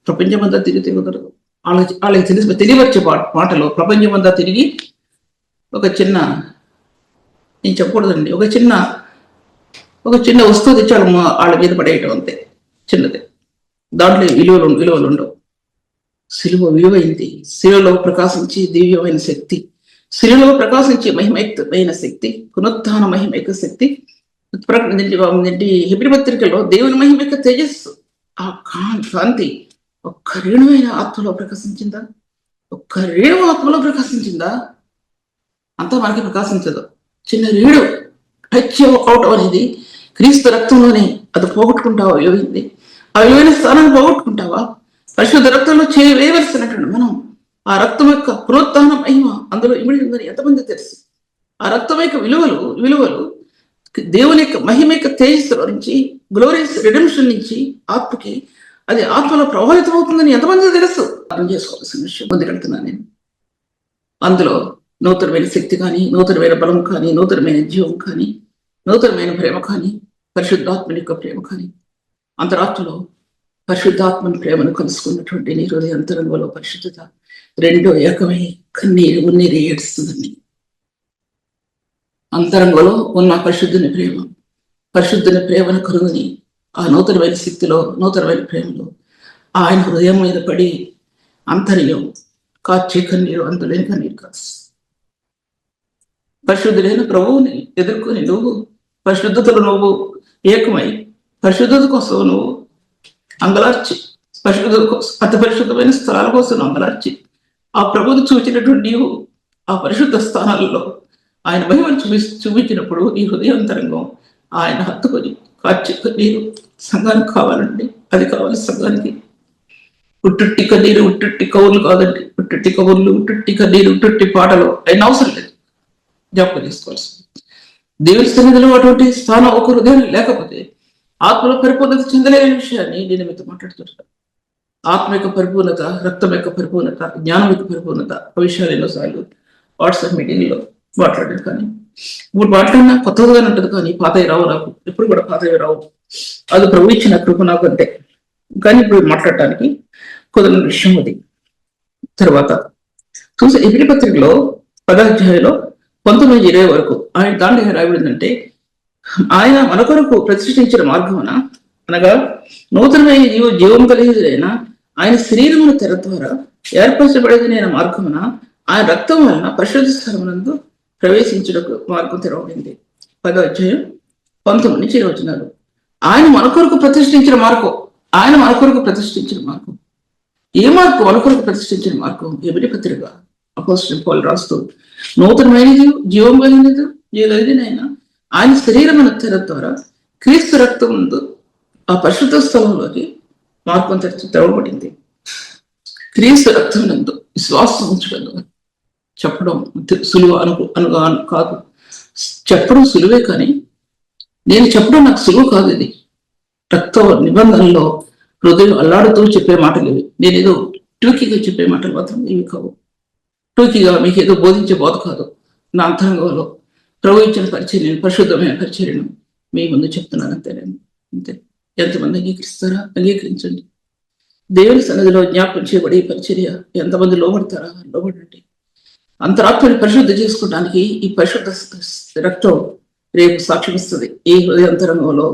ప్రపంచమంతా తిరుగుదరదు. వాళ్ళకి తెలియవచ్చే మాటలో ప్రపంచమంతా తిరిగి ఒక చిన్న, నేను చెప్పకూడదండి, ఒక చిన్న వస్తువు తెచ్చాడు వాళ్ళ మీద పడేయటం అంతే, చిన్నదే. దాంట్లో విలువలు ఉండవు. శిలువ విలువైంది. శిలువలో ప్రకాశించి దివ్యమైన శక్తి, శిలువలో ప్రకాశించే మహిమైకమైన శక్తి, పునరుత్థాన మహిమైక శక్తి. హెబ్రీ పత్రికలో దేవుని మహిమైక తేజస్సు, ఆ కాంతి ఒక్క రేణువైన ఆత్మలో ప్రకాశించిందా? ఒక్క రేణు ఆత్మలో ప్రకాశించిందా? అంతా మనకి ప్రకాశించదు. చిన్న రేణు టచ్ అవటం అనేది క్రీస్తు రక్తంలోనే అది పోగొట్టుకుంటావా? విలువైంది. ఆ విలువైన స్థానాన్ని పోగొట్టుకుంటావా? పరిశుద్ధ రక్తంలో చేయవేయవలసినటువంటి మనం ఆ రక్తం యొక్క పునరుత్థాన మహిమ అందులో ఇమిడి ఉందని ఎంతమంది తెలుసు? ఆ రక్తం యొక్క విలువలు దేవుని యొక్క మహిమ యొక్క తేజస్సులో నుంచి, గ్లోరియస్ రిడెంప్షన్ నుంచి ఆత్మకి అది ఆత్మలో ప్రభావితం అవుతుందని ఎంతమంది తెలుసు? అర్థం చేసుకోవాల్సిన విషయం ముందుకెళ్తున్నాను నేను. అందులో నూతనమైన శక్తి కానీ, నూతనమైన బలం కానీ, నూతనమైన జీవం కానీ, నూతనమైన ప్రేమ కానీ, పరిశుద్ధాత్మని యొక్క ప్రేమ కానీ, అంతరాత్మలో పరిశుద్ధాత్మని ప్రేమను కలుసుకున్నటువంటి నీ హృదయ అంతరంగంలో పరిశుద్ధత రెండో ఏకమై కన్నీరు ఉన్నీరు ఏడుస్తుందని. అంతరంగంలో ఉన్న పరిశుద్ధుని ప్రేమను కరుగని ఆ నూతనమైన శక్తిలో, నూతనమైన ప్రేమలో ఆయన హృదయం మీద పడి అంతర్యం కార్చే కన్నీరు అంతలేని కన్నీరు కాదు. పరిశుద్ధుడైన ప్రభువుని ఎదుర్కొని నువ్వు పరిశుద్ధతలో నువ్వు ఏకమై పరిశుద్ధత కోసం నువ్వు అంగలార్చి, పరిశుద్ధత కోసం అతి పరిశుద్ధమైన స్థలాల కోసం అంగలార్చి ఆ ప్రభువుని చూచినటువంటి నీవు ఆ పరిశుద్ధ స్థానాలలో ఆయన మహిమను చూపించినప్పుడు ఈ హృదయాంతరంగం ఆయన హత్తుకొని కార్చి కన్నీరు సంఘానికి కావాలండి. అది కావాలి సంఘానికి. ఉట్టుట్టి కన్నీరు, ఉట్టుట్టి కవులు కాదండి. ఉట్టుట్టి కవులు, ఉట్టుట్టి కన్నీరు, ఉట్టుట్టి పాటలు అయిన అవసరం లేదు. జ్ఞాపకం చేసుకోవాల్సింది. దేవుని సన్నిధిలో అటువంటి స్థానం ఒక హృదయం లేకపోతే ఆత్మలో పరిపూర్ణత చెందలేని విషయాన్ని నేను మీతో మాట్లాడుతున్నాను. ఆత్మ యొక్క పరిపూర్ణత, రక్తం యొక్క పరిపూర్ణత, జ్ఞానం యొక్క పరిపూర్ణత, ఆ విషయాలు ఎన్నోసార్లు వాట్సాప్ మీటింగ్లో మాట్లాడాను. కానీ ఇప్పుడు మాట్లాడినా కొత్తగానే ఉంటుంది, కానీ పాతవి రావు. నాకు ఎప్పుడు కూడా పాతవి రావు. అది ప్రభు ఇచ్చిన కృప నాకు అంతే. కానీ ఇప్పుడు మాట్లాడటానికి కుదరని విషయం అది. తర్వాత చూసే హెబ్రీ పత్రికలో 10వ అధ్యాయంలో 19-20 వరకు ఆయన దాంట్లో రాయబడిందంటే, ఆయన మన కొరకు ప్రతిష్ఠించిన మార్గమున, అనగా నూతనమైన జీవం కలిగిన ఆయన శరీరమును తెర ద్వారా ఏర్పరచబడేదైన మార్గమున ఆయన రక్తం వలన పరిశుద్ధ స్థలమునందు ప్రవేశించుటకు మార్గం తెరవబడింది. 10వ అధ్యాయం 19-20 వచనాలు. ఆయన మన కొరకు ప్రతిష్ఠించిన మార్గం. ఆయన మన కొరకు ప్రతిష్ఠించిన మార్గం. ఏ మార్గం? మన కొరకు ప్రతిష్ఠించిన మార్గం. ఎబ్రీ పత్రిక అపోస్తలుడైన పౌలు రాస్తూ, నూతనమైనది, జీవం కలిగినది, ఏదైనా ఆయన శరీరమైన తెర ద్వారా క్రీస్తు రక్తం ముందు ఆ పరిశుద్ధ స్థలంలోకి మార్గం తెరవబడింది. క్రీస్తు రక్తం నందు విశ్వాసం ఉంచడం చెప్పడం సులువు అనుగా కాదు. చెప్పడం సులువే, కానీ నేను చెప్పడం నాకు సులువు కాదు. ఇది రక్త నిబంధనలో హృదయం అల్లాడుతూ చెప్పే మాటలు ఇవి. నేనేదో టూకీగా చెప్పే మాటలు మాత్రం ఇవి కావు. టూకీగా మీకు ఏదో బోధించే బోధ కాదు. నా అంతరంగంలో ప్రభు ఇచ్చిన పరిచర్యను, పరిశుద్ధమైన పరిచర్యను మీ ముందు చెప్తున్నాను అంతే. అంతే. ఎంతమంది అంగీకరిస్తారా? అంగీకరించండి. దేవుని సన్నిధిలో జ్ఞాపకం చేయబడి ఈ పరిచర్య ఎంతమంది లోబడతారా? లోబడండి. అంతరాత్మని పరిశుద్ధ చేసుకోవడానికి ఈ పరిశుద్ధ రక్తం రేపు సాక్ష్యం ఇస్తుంది. ఈ హృదయాంతరంగంలో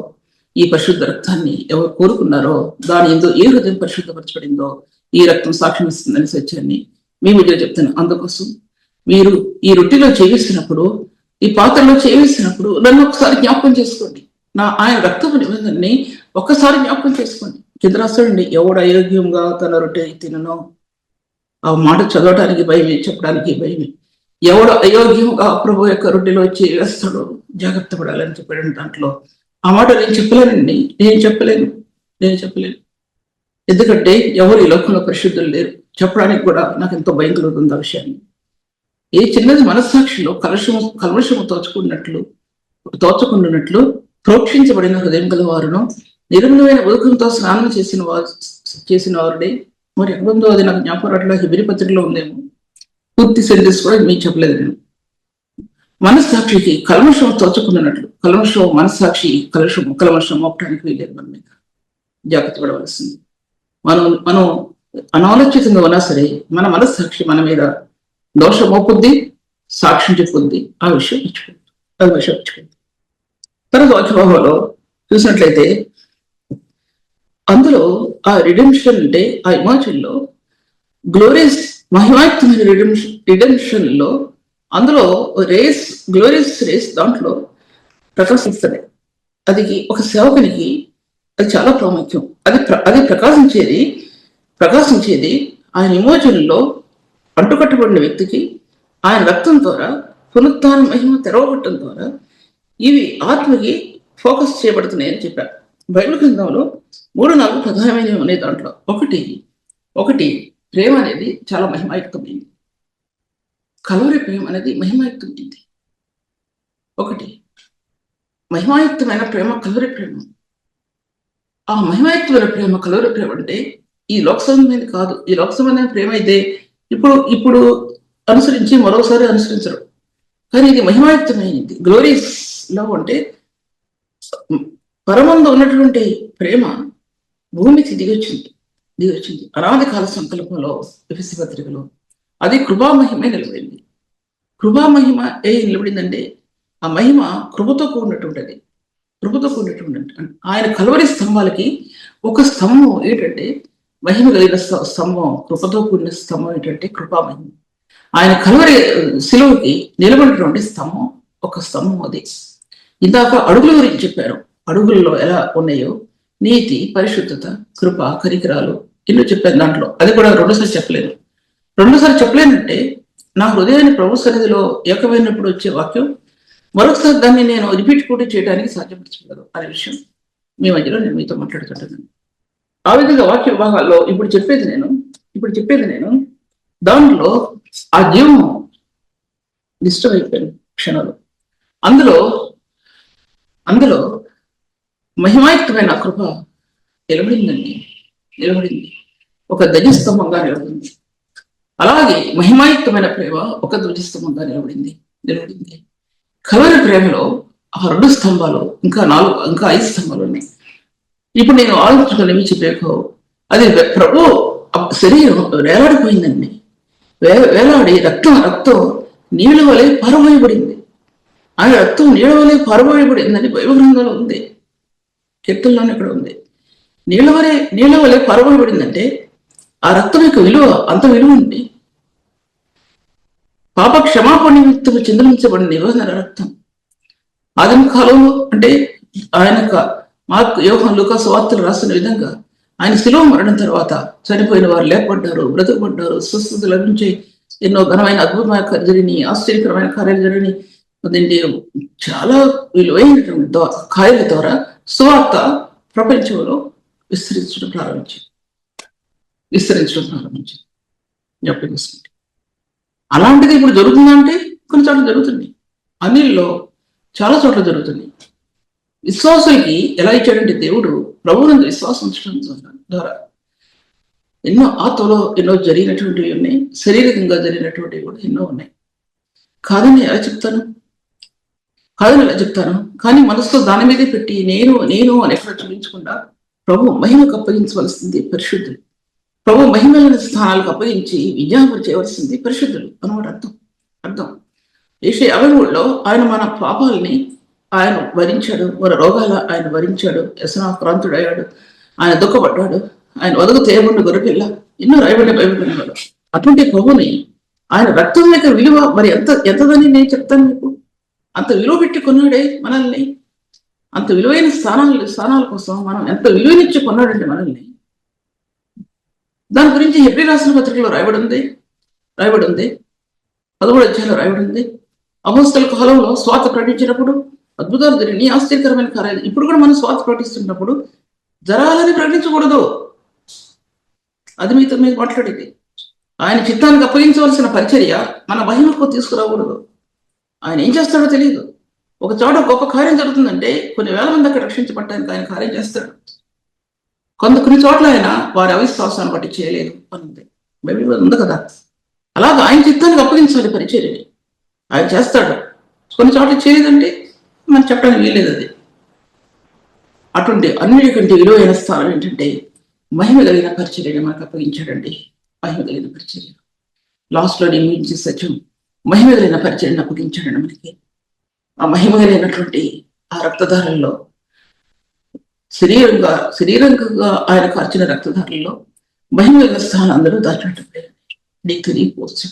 ఈ పరిశుద్ధ రక్తాన్ని ఎవరు కోరుకున్నారో, దాని ఎందు ఏ హృదయం పరిశుద్ధపరచబడిందో ఈ రక్తం సాక్ష్యం ఇస్తుందని సత్యాన్ని మీ మధ్య చెప్తాను. అందుకోసం మీరు ఈ రొట్టెలో చేయిస్తున్నప్పుడు, ఈ పాత్రలో చేయిస్తున్నప్పుడు నన్ను ఒకసారి జ్ఞాపకం చేసుకోండి. ఆయన రక్తపు నిబంధనని ఒక్కసారి జ్ఞాపకం చేసుకోండి. కింద రాస్తాడండి, ఎవడు అయోగ్యంగా తన రొట్టె తిననో, ఆ మాట చదవటానికి భయమే, చెప్పడానికి భయమే. ఎవడు అయోగ్యంగా ప్రభు యొక్క రొట్టెలో చేస్తాడో జాగ్రత్త పడాలని చెప్పాడు. దాంట్లో ఆ మాట నేను చెప్పలేనండి. నేను చెప్పలేను. ఎందుకంటే ఎవరు ఈ లోకంలో పరిశుద్ధులు లేరు. చెప్పడానికి కూడా నాకు ఎంతో భయం కలుగుతుంది ఆ విషయాన్ని. ఏ చిన్నది మనస్సాక్షిలో కల్మషము తోచకుండానట్లు ప్రోక్షించబడిన హృదయం గల వారును నిర్మలమైన ఉదకంతో స్నానం చేసిన వారుడే. మరి ఎక్కడుందో అది నాకు జ్ఞాపకం హెబ్రీ పత్రికలో ఉందేమో. పూర్తి సెంటెన్స్ కూడా మీకు చెప్పలేదు నేను. మనస్సాక్షికి కల్మషం తోచకుండానట్లు, కల్మషం మనస్సాక్షి కల్మషం మోపడానికి వీలేదు. మన మీద జాగ్రత్త పడవలసింది. మనం అనాలోచితంగా ఉన్నా సరే మన మనస్సాక్షి మన మీద దోషం మోపుద్ది, సాక్ష్యం చెప్పుద్ది. ఆ విషయం మర్చిపోద్ది. తర్వాత వాక్యభావంలో చూసినట్లయితే అందులో ఆ రిడెంప్షన్ అంటే ఆ ఇమాజిన్లో గ్లోరియస్ మహిమాయుక్తమైన రిడెంప్షన్ లో అందులో గ్లోరియస్ రేస్ దాంట్లో ప్రకాశిస్తుంది. అది ఒక సేవకునికి అది చాలా ప్రాముఖ్యం. అది ప్రకాశించేది ఆయన ఇమోజన్లో అంటుకట్టబడిన వ్యక్తికి ఆయన రక్తం ద్వారా పునరుత్థాన మహిమ తెరవబట్టడం ద్వారా ఇవి ఆత్మకి ఫోకస్ చేయబడుతున్నాయని చెప్పారు. బైబిల్ గ్రంథంలో 3-4 ప్రధానమైనవి ఉన్నాయి. దాంట్లో ఒకటి ప్రేమ అనేది చాలా మహిమాయుక్తమైంది. కలవరి ప్రేమ అనేది మహిమాయుక్తమైంది. ఒకటి మహిమాయుక్తమైన ప్రేమ కలవరి ప్రేమ. ఆ మహిమాయుక్తమైన ప్రేమ కలవరి ప్రేమ అంటే ఈ లోక సంబంధమైనది కాదు. ఈ లోక సంబంధమైన ప్రేమ అయితే ఇప్పుడు అనుసరించి మరోసారి అనుసరించరు. కానీ ఇది మహిమాయుక్తమైనది. గ్లోరీస్ లవ్ అంటే పరమందు ఉన్నటువంటి ప్రేమ భూమికి దిగొచ్చింది. అనాది కాల సంకల్పంలో ఎఫెసీ పత్రికలో అది కృపామహిమే నిలబడింది. కృపామహిమ నిలబడిందంటే ఆ మహిమ కృపతో కూడినటువంటిది. ఆయన కలవరి స్తంభాలకి ఒక స్తంభం ఏంటంటే మహిమ కలిగిన స్తంభం, కృపతో కూడిన స్తంభం ఏంటంటే కృపామహిమ. ఆయన కలవరి శిలువకి నిలబడినటువంటి స్తంభం ఒక స్తంభం. అది ఇందాక అడుగుల గురించి చెప్పారు. అడుగుల్లో ఎలా ఉన్నాయో నీతి, పరిశుద్ధత, కృప, కరికరాలు ఎన్నో చెప్పాను. దాంట్లో అది కూడా రెండోసారి చెప్పలేనంటే నా హృదయాన్ని ప్రభు సన్నిధిలో ఏకమైనప్పుడు వచ్చే వాక్యం మరొకసారి దాన్ని నేను రిపీట్ కూడా చేయడానికి సాధ్యపరచగలదు అనే విషయం మీ మధ్యలో నేను మీతో మాట్లాడుతుంటాను. ఆ విధంగా వాక్య విభాగాల్లో ఇప్పుడు చెప్పేది నేను దాంట్లో ఆ జీవం డిస్టర్బ్ అయిపోయిన క్షణాలు అందులో మహిమాయుక్తమైన కృప నిలబడింది. ఒక ధ్వజస్తంభంగా నిలబడింది. అలాగే మహిమాయుక్తమైన ప్రేమ ఒక ధ్వజస్తంభంగా నిలబడింది. కలవరి ప్రేమలో ఆ 2 స్తంభాలు ఇంకా 5 స్తంభాలు ఉన్నాయి. ఇప్పుడు నేను ఆలోచించుకుని చెప్పాకో అది ప్రభు శరీరం వేలాడిపోయిందండి. వేలాడి రక్తం నీళ్ళ వలె పారబోయబడింది. ఆయన రక్తం నీళ్ళ వలె పారబోయబడిందని బైబిల్ గ్రంథంలో ఉంది. కీర్తనలోనే ఇక్కడ ఉంది. నీళ్ళ వలె పారబోయబడిందంటే ఆ రక్తం యొక్క విలువ అంత విలువ ఉంది. పాప క్షమాపణ నిమిత్తము చిందించబడిన నిబంధన రక్తం. ఆదిమ కాలంలో అంటే ఆయన మార్కు, యోహాను, లూకా సువార్తలు రాసిన విధంగా ఆయన శిలువ మరణం తర్వాత చనిపోయిన వారు లేపడ్డారు, బ్రతుకుపడ్డారు, స్వస్థత లభించి ఎన్నో ఘనమైన అద్భుతమైన జరిగినాయి, ఆశ్చర్యకరమైన కార్యాలు జరిగినాయి. అదేంటి చాలా విలువైనటువంటి కార్యాల ద్వారా సువార్త ప్రపంచంలో విస్తరించడం ప్రారంభించింది. జ్ఞాపకం చేసుకుంటే అలాంటిది ఇప్పుడు జరుగుతుందంటే కొన్ని చోట్ల జరుగుతుంది, అన్నిల్లో చాలా చోట్ల జరుగుతుంది. విశ్వాసులకి ఎలా ఇచ్చాడంటే దేవుడు ప్రభువునందు విశ్వాసం ఉంచడం ద్వారా ఎన్నో ఆత్మలో ఎన్నో జరిగినటువంటివి ఉన్నాయి, శారీరకంగా జరిగినటువంటివి కూడా ఎన్నో ఉన్నాయి. కాదని ఎలా చెప్తాను కానీ మనసుతో దాని మీదే పెట్టి నేను అని ఎక్కడ చూపించకుండా ప్రభు మహిమకు అప్పగించవలసింది పరిశుద్ధులు, ప్రభు మహిమలైన స్థానాలకు అప్పగించి విజ్ఞాపన చేయవలసింది పరిశుద్ధులు అన్నమాట అర్థం. యెషయా 53లో ఆయన మన పాపాలని ఆయన భరించాడు, మన రోగాలు ఆయన భరించాడు, వ్యసనాక్రాంతుడయ్యాడు, ఆయన దుఃఖపడ్డాడు, ఆయన వదకు తేయబడిన గొర్రెపిల్ల, ఎన్నో రాయబడిన బైబిల్. అటువంటి ప్రభుని ఆయన రక్తం యొక్క విలువ మరి ఎంతదని నేను చెప్తాను మీకు. అంత విలువ పెట్టి కొన్నాడే మనల్ని, అంత విలువైన స్థానాల కోసం మనం ఎంత విలువనిచ్చి కొన్నాడంటే మనల్ని. దాని గురించి హెబ్రీ రాసిన పత్రికలో రాయబడి ఉంది 13వ అధ్యాయంలో రాయబడి ఉంది. అపోస్తల కాలంలో స్వార్థ ప్రకటించినప్పుడు అద్భుతాలు జరిగినాయి, ఆశ్చర్యకరమైన కార్యాలు. ఇప్పుడు కూడా మనం స్వార్థ ప్రకటిస్తున్నప్పుడు జరాలని ప్రకటించకూడదు. అది మీతో మీద మాట్లాడేది. ఆయన చిత్తానికి అప్పగించవలసిన పరిచర్య మన మహిమకు తీసుకురాకూడదు. ఆయన ఏం చేస్తాడో తెలియదు. ఒక చోట గొప్ప కార్యం జరుగుతుందంటే కొన్ని వేల మంది అక్కడ రక్షించబడటానికి ఆయన కార్యం చేస్తాడు. కొన్ని చోట్ల ఆయన వారి అవిశ్వాసాన్ని బట్టి చేయలేదు అని బైబిల్ ఉంది కదా. అలాగా ఆయన చిత్తానికి అప్పగించాలి పరిచర్యని, ఆయన చేస్తాడు. కొన్ని చోట్ల చేయలేదంటే మనం చెప్పడానికి వీలేదు. అది అటువంటి అన్నిటికంటే విలువైన స్థానం ఏంటంటే మహిమ కలిగిన పరిచర్యని మనకు అప్పగించాడండి. మహిమ కలిగిన పరిచర్య లాస్ట్లో నిర్మించే సత్యం మహిమ కలిగిన పరిచర్యని అప్పగించాడండి మనకి. ఆ మహిమ కలిగినటువంటి ఆ రక్తధారల్లో శరీరంగా ఆయన కార్చిన రక్తధారల్లో మహిమ కలిగిన స్థానం అందరూ దాచిపెట్టబడి పోస్ట్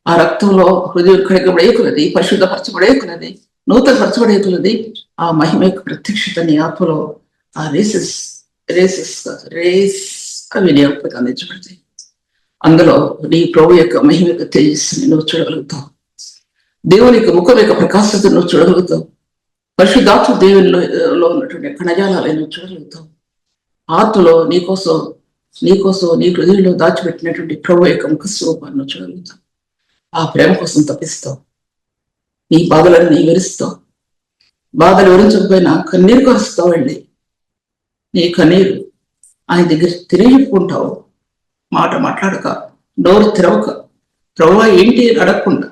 ఆ రక్తంలో హృదయం కడగబడేకులది, పరిశుద్ధపరచబడేకులది, నూతనపరచబడేకులది. ఆ మహిమ యొక్క ప్రత్యక్షతని ఆత్మలో ఆ రేస్ అవి జ్ఞాపకం అందించబడతాయి. అందులో నీ ప్రభు యొక్క మహిమ యొక్క తేజస్సుని నువ్వు చూడగలుగుతావు, దేవుని యొక్క ముఖం యొక్క ప్రకాశతను నువ్వు చూడగలుగుతావు, పరిశుద్ధాత్మ దేవునిలో ఉన్నటువంటి కణజాలని నువ్వు చూడగలుగుతావు. ఆత్మలో నీకోసం నీ హృదయంలో దాచిపెట్టినటువంటి ప్రభు యొక్క ముఖ స్వరూపాన్ని నువ్వు చూడగలుగుతావు. ఆ ప్రేమ కోసం తప్పిస్తావు, నీ బాధలను నీ వివరిస్తావు. బాధలు వివరించకపోయినా కన్నీరు కరుస్తావు అండి. నీ కన్నీరు ఆయన దగ్గర తిరిగిపుకుంటావు. మాట మాట్లాడక, నోరు తెరవక, ప్రభువా ఏంటి అని అడగకుండా,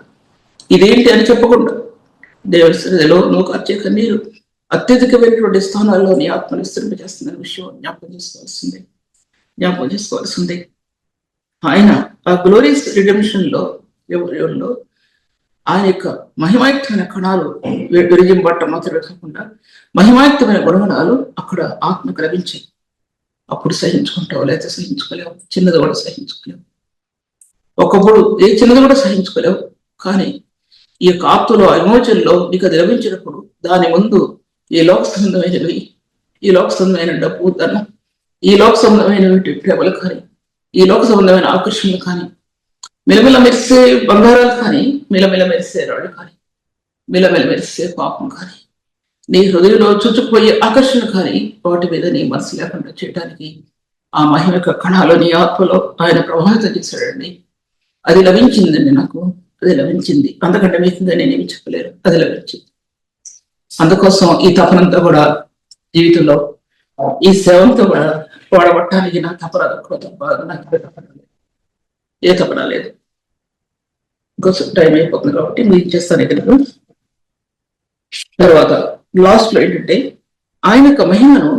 ఇదేంటి అని చెప్పకుండా దేవుడి సన్నిధిలో నువ్వు కార్చే కన్నీరు అత్యధికమైనటువంటి స్థానాల్లో నీ ఆత్మను విస్తరింపజేస్తున్న విషయం జ్ఞాపకం చేసుకోవాల్సింది. ఆయన ఆ గ్లోరియస్ రిడెంప్షన్ లో ఎవరిలో ఆయన యొక్క మహిమాయుక్తమైన కణాలు విరిజింబట్ట మాత్రమే కాకుండా మహిమాయుక్తమైన గుణగణాలు అక్కడ ఆత్మకు లభించాయి. అప్పుడు సహించుకుంటావు, లేకపోతే సహించుకోలేవు. చిన్నది కూడా సహించుకోలేవు. ఒకప్పుడు ఏ చిన్నది కూడా సహించుకోలేవు. కానీ ఈ యొక్క ఆత్మలో విమోచనలో నీకు అది లభించినప్పుడు దాని ముందు ఈ లోక సంబంధమైనవి, ఈ లోక సంబంధమైన డబ్బు, ధనం, ఈ లోక సంబంధమైనటువంటి ప్రేమలు కానీ, ఈ లోక సంబంధమైన ఆకర్షణలు కానీ, మిలమిల మెరిసే బంగారాలు కానీ, మిలమిల మెరిసే రాళ్ళు కానీ, మిలమిల మెరిసే పాపం కానీ, నీ హృదయంలో చుచ్చుకుపోయే ఆకర్షణ కానీ వాటి మీద నీ మనసు లేకుండా చేయడానికి ఆ మహిమ యొక్క కణాలు నీ ఆత్మలో ఆయన ప్రభావితం చేశాడండి. అది లభించిందండి నాకు, అది లభించింది. అంతకంటే మీకుందా నేనేమి చెప్పలేరు. అది లభించింది. అందుకోసం ఈ తపనంతా కూడా జీవితంలో ఈ సేవంతో కూడా వాడబట్టడానికి నా తపన నాకు ఏ తపన లేదు. ఇంకోసం టైం అయిపోతుంది కాబట్టి మీరు చేస్తాను ఇక్కడ. తర్వాత లాస్ట్ లో ఏంటంటే ఆయన యొక్క మహిమను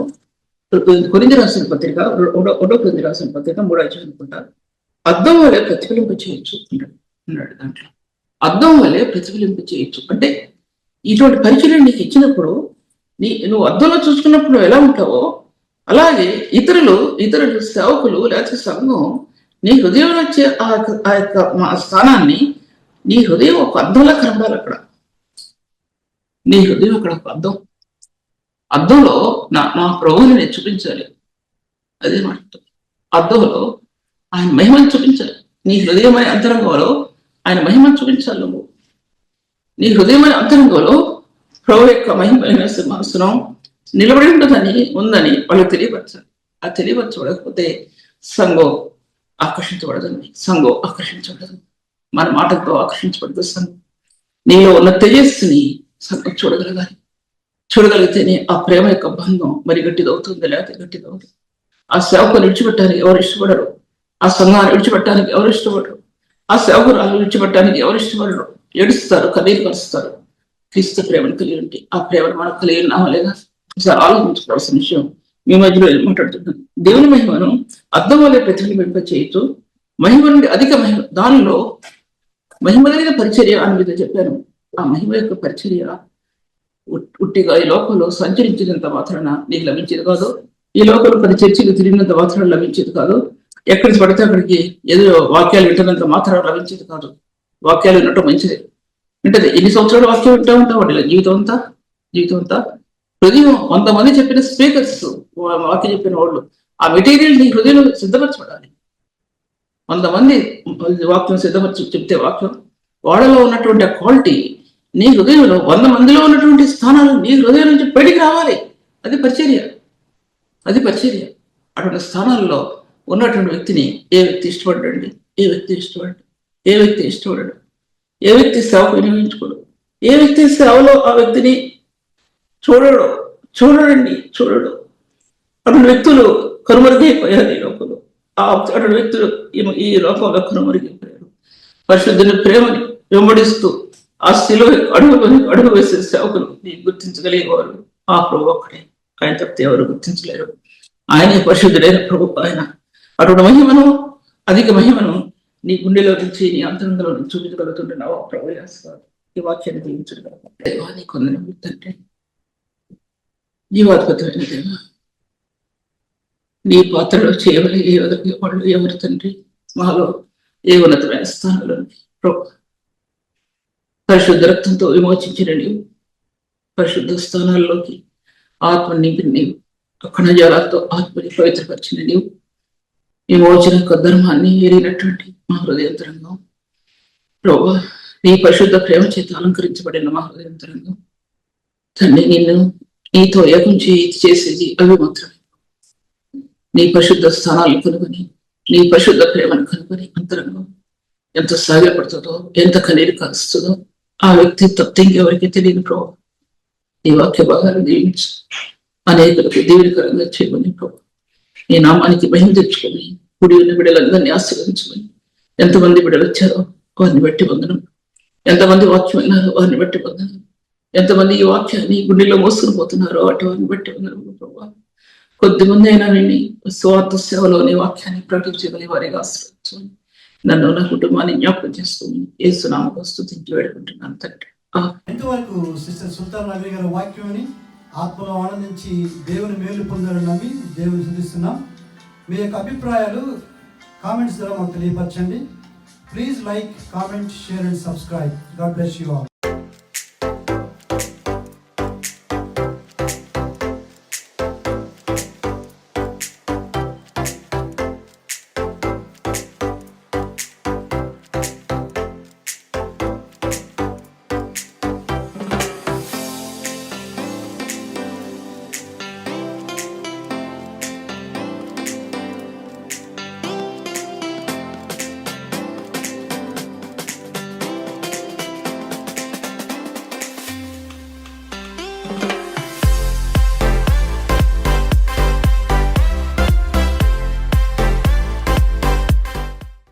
కొరింథీ రాసిన పత్రిక 3వ అధ్యాయం అనుకుంటా, అద్దం వల్లే ప్రతిఫలింప చేయొచ్చు అన్నాడు. దాంట్లో అద్దం వల్లే ప్రతిఫలింప చేయొచ్చు అంటే ఇటువంటి పరిచయం నీకు ఇచ్చినప్పుడు నువ్వు అద్దంలో చూసుకున్నప్పుడు నువ్వు ఎలా ఉంటావో అలాగే ఇతరులు సేవకులు లేకపోతే సంఘం నీ హృదయంలో వచ్చే ఆ యొక్క స్థానాన్ని నీ హృదయం ఒక అద్దంలా కనబడాలి. అక్కడ నీ హృదయం అక్కడ ఒక అద్దంలో నా ప్రభువుని నేను చూపించాలి. అదే మాట్లాడుతుంది. అర్థంలో ఆయన మహిమను చూపించాలి. నీ హృదయమైన అంతరంగంలో ఆయన మహిమను చూపించాలి. నువ్వు నీ హృదయమైన అంతరంగంలో ప్రభు యొక్క మహిమైన సింహాసనం నిలబడి ఉందని వాళ్ళకి తెలియపరచాలి. ఆ తెలియపరచబడకపోతే సంఘం ఆకర్షించబడదండి. సంఘం ఆకర్షించబడదు. మన మాటలతో ఆకర్షించబడదు. సంఘం నీలో ఉన్న తేజస్సుని సంఘం చూడగలిగితేనే ఆ ప్రేమ యొక్క బంధం మరి గట్టిదవుతుంది, లేకపోతే గట్టిదవుతుంది. ఆ సేవకుని విడిచిపెట్టడానికి ఎవరు ఇష్టపడరు. ఆ సంఘాన్ని విడిచిపెట్టడానికి ఎవరు ఇష్టపడరు. ఆ సేవకురాలు విడిచిపెట్టడానికి ఎవరు ఇష్టపడరు. ఏడుస్తారు, కన్నీరు కలుస్తారు. క్రీస్తు ప్రేమను కలిగి ఉంటే ఆ ప్రేమను మనకు కలిగి ఉన్నామా లేదా ఒకసారి ఆలోచించుకోవాల్సిన విషయం. మీ మధ్యలో మాట్లాడుతున్నాను. దేవుని మహిమను అర్థం వల్లే ప్రతిబింబింప చేయొచ్చు. మహిమ నుండి అధిక మహిమ, దానిలో మహిమ కలిగిన పరిచర్య అని మీద చెప్పాను. ఆ మహిమ యొక్క పరిచర్య ఉట్టిగా ఈ లోకంలో సంచరించినంత మాత్రాన నీకు లభించేది కాదు. ఈ లోకంలో 10 చర్చలు తిరిగినంత మాత్రాన లభించేది కాదు. ఎక్కడికి పడితే అక్కడికి ఏదో వాక్యాలు వింటున్నంత మాత్రాన లభించేది కాదు. వాక్యాలు వినటం మంచిది. వింటది. ఎన్ని సంవత్సరాలు వాక్యం వింటూ ఉంటావు వాటిలో జీవితం అంతా హృదయం 100 మంది చెప్పిన స్పీకర్స్, వాక్యం చెప్పిన వాళ్ళు, ఆ మెటీరియల్ నీ హృదయంలో సిద్ధపరచబడాలి. 100 మంది వాక్యం చెప్తే వాక్యం వాళ్ళలో ఉన్నటువంటి ఆ క్వాలిటీ నీ హృదయంలో 100 మందిలో ఉన్నటువంటి స్థానాలు నీ హృదయం నుంచి బయటికి రావాలి. అది పరిచర్య. అటువంటి స్థానాల్లో ఉన్నటువంటి వ్యక్తిని ఏ వ్యక్తి ఇష్టపడ్డండి? ఏ వ్యక్తి ఇష్టపడడు? ఏ వ్యక్తి సేవకు వినియోగించుకోడు? ఏ వ్యక్తి సేవలో ఆ వ్యక్తిని చూడడు? అటువంటి వ్యక్తులు కనుమరుగైపోయారు ఈ లోకంలో. అటువంటి వ్యక్తులు ఈ లోకంలో కనుమరుగైపోయారు. పరిశుద్ధుని ప్రేమని వెంబడిస్తూ ఆ శిలువ అడుగు వేసే సేవకులు గుర్తించగలిగేవారు ఆ ప్రభు ఒక్కడే. ఆయన తప్పితే ఎవరు గుర్తించలేరు. ఆయనే పరిశుద్ధుడైన ప్రభు. ఆయన అటువంటి మహిమను, అధిక మహిమను నీ గుండెలో నుంచి, నీ అంతరంగంలో నుంచి చూపించగలుగుతుంటున్నావు ప్రభు. ఈ వాక్యాన్ని దీవించగలరు. దేవాన్ని కొందరు తండ్రి, జీవాధిపతమైన దేవ, నీ పాత్రలో చేయవలే వాళ్ళు ఎవరు తండ్రి? మాలో ఏ ఉన్నతమైన స్థానంలో ప్రభు పరిశుద్ధ రక్తంతో విమోచించిన నీవు, పరిశుద్ధ స్థానాల్లోకి ఆత్మ నింపిన నీవు, కణజాలతో ఆత్మని పవిత్రపరిచిన నీవు, విమోచన యొక్క ధర్మాన్ని ఎరిగినటువంటి మా హృదయంతరంగం ప్రభు, నీ పరిశుద్ధ ప్రేమ చేత అలంకరించబడిన మా హృదయంతరంగం తండ్రి, నిన్ను నీతో ఏకం చేసేది అవి మాత్రమే. నీ పరిశుద్ధ స్థానాలను కనుగొని, నీ పరిశుద్ధ ప్రేమను కనుగొని అంతరంగం ఎంత సాగపడుతుందో, ఎంత కన్నీరు కాస్తుందో ఆ వ్యక్తి తప్ప ఇంకెవరికి తెలియదు ప్రభు. ఈ వాక్య భాగాన్ని దీవించు, అనేకులకు దీవెనకరంగా చేయమని ప్రభు. నీ నామానికి మహిమ తెచ్చుకొని గుడి ఉన్న బిడ్డలందరినీ ఆశీర్వదించమని. ఎంతమంది బిడ్డలు వచ్చారో వారిని బట్టి వందనం, ఎంతమంది వాక్యం విన్నారో వారిని బట్టి వందనం, ఎంతమంది ఈ వాక్యాన్ని గుండెల్లో మోసుకుని పోతున్నారో అటు వారిని బట్టి వందనం ప్రభు. కొద్దిమంది అయినా విని స్వార్థ సేవలోని వాక్యాన్ని ప్రకటించగలి వారిగా ఆశీర్వదించమని. నన్ను, నా కుటుంబాన్ని జ్ఞాపకం చేసుకుని యేసునామములో స్తుతించి వేడుకుంటున్నాను తండ్రి. ఎంతవరకు సిస్టర్ సుల్తాన్ నబీ గారి వాక్యం ఆత్మలో ఆనందించి దేవుని మేలు పొందాలని నమ్మి దేవుని స్తుతిస్తున్నాం. మీ యొక్క అభిప్రాయాలు కామెంట్స్ ద్వారా మాకు తెలియపరచండి. Please like, comment, share and subscribe. God bless you all.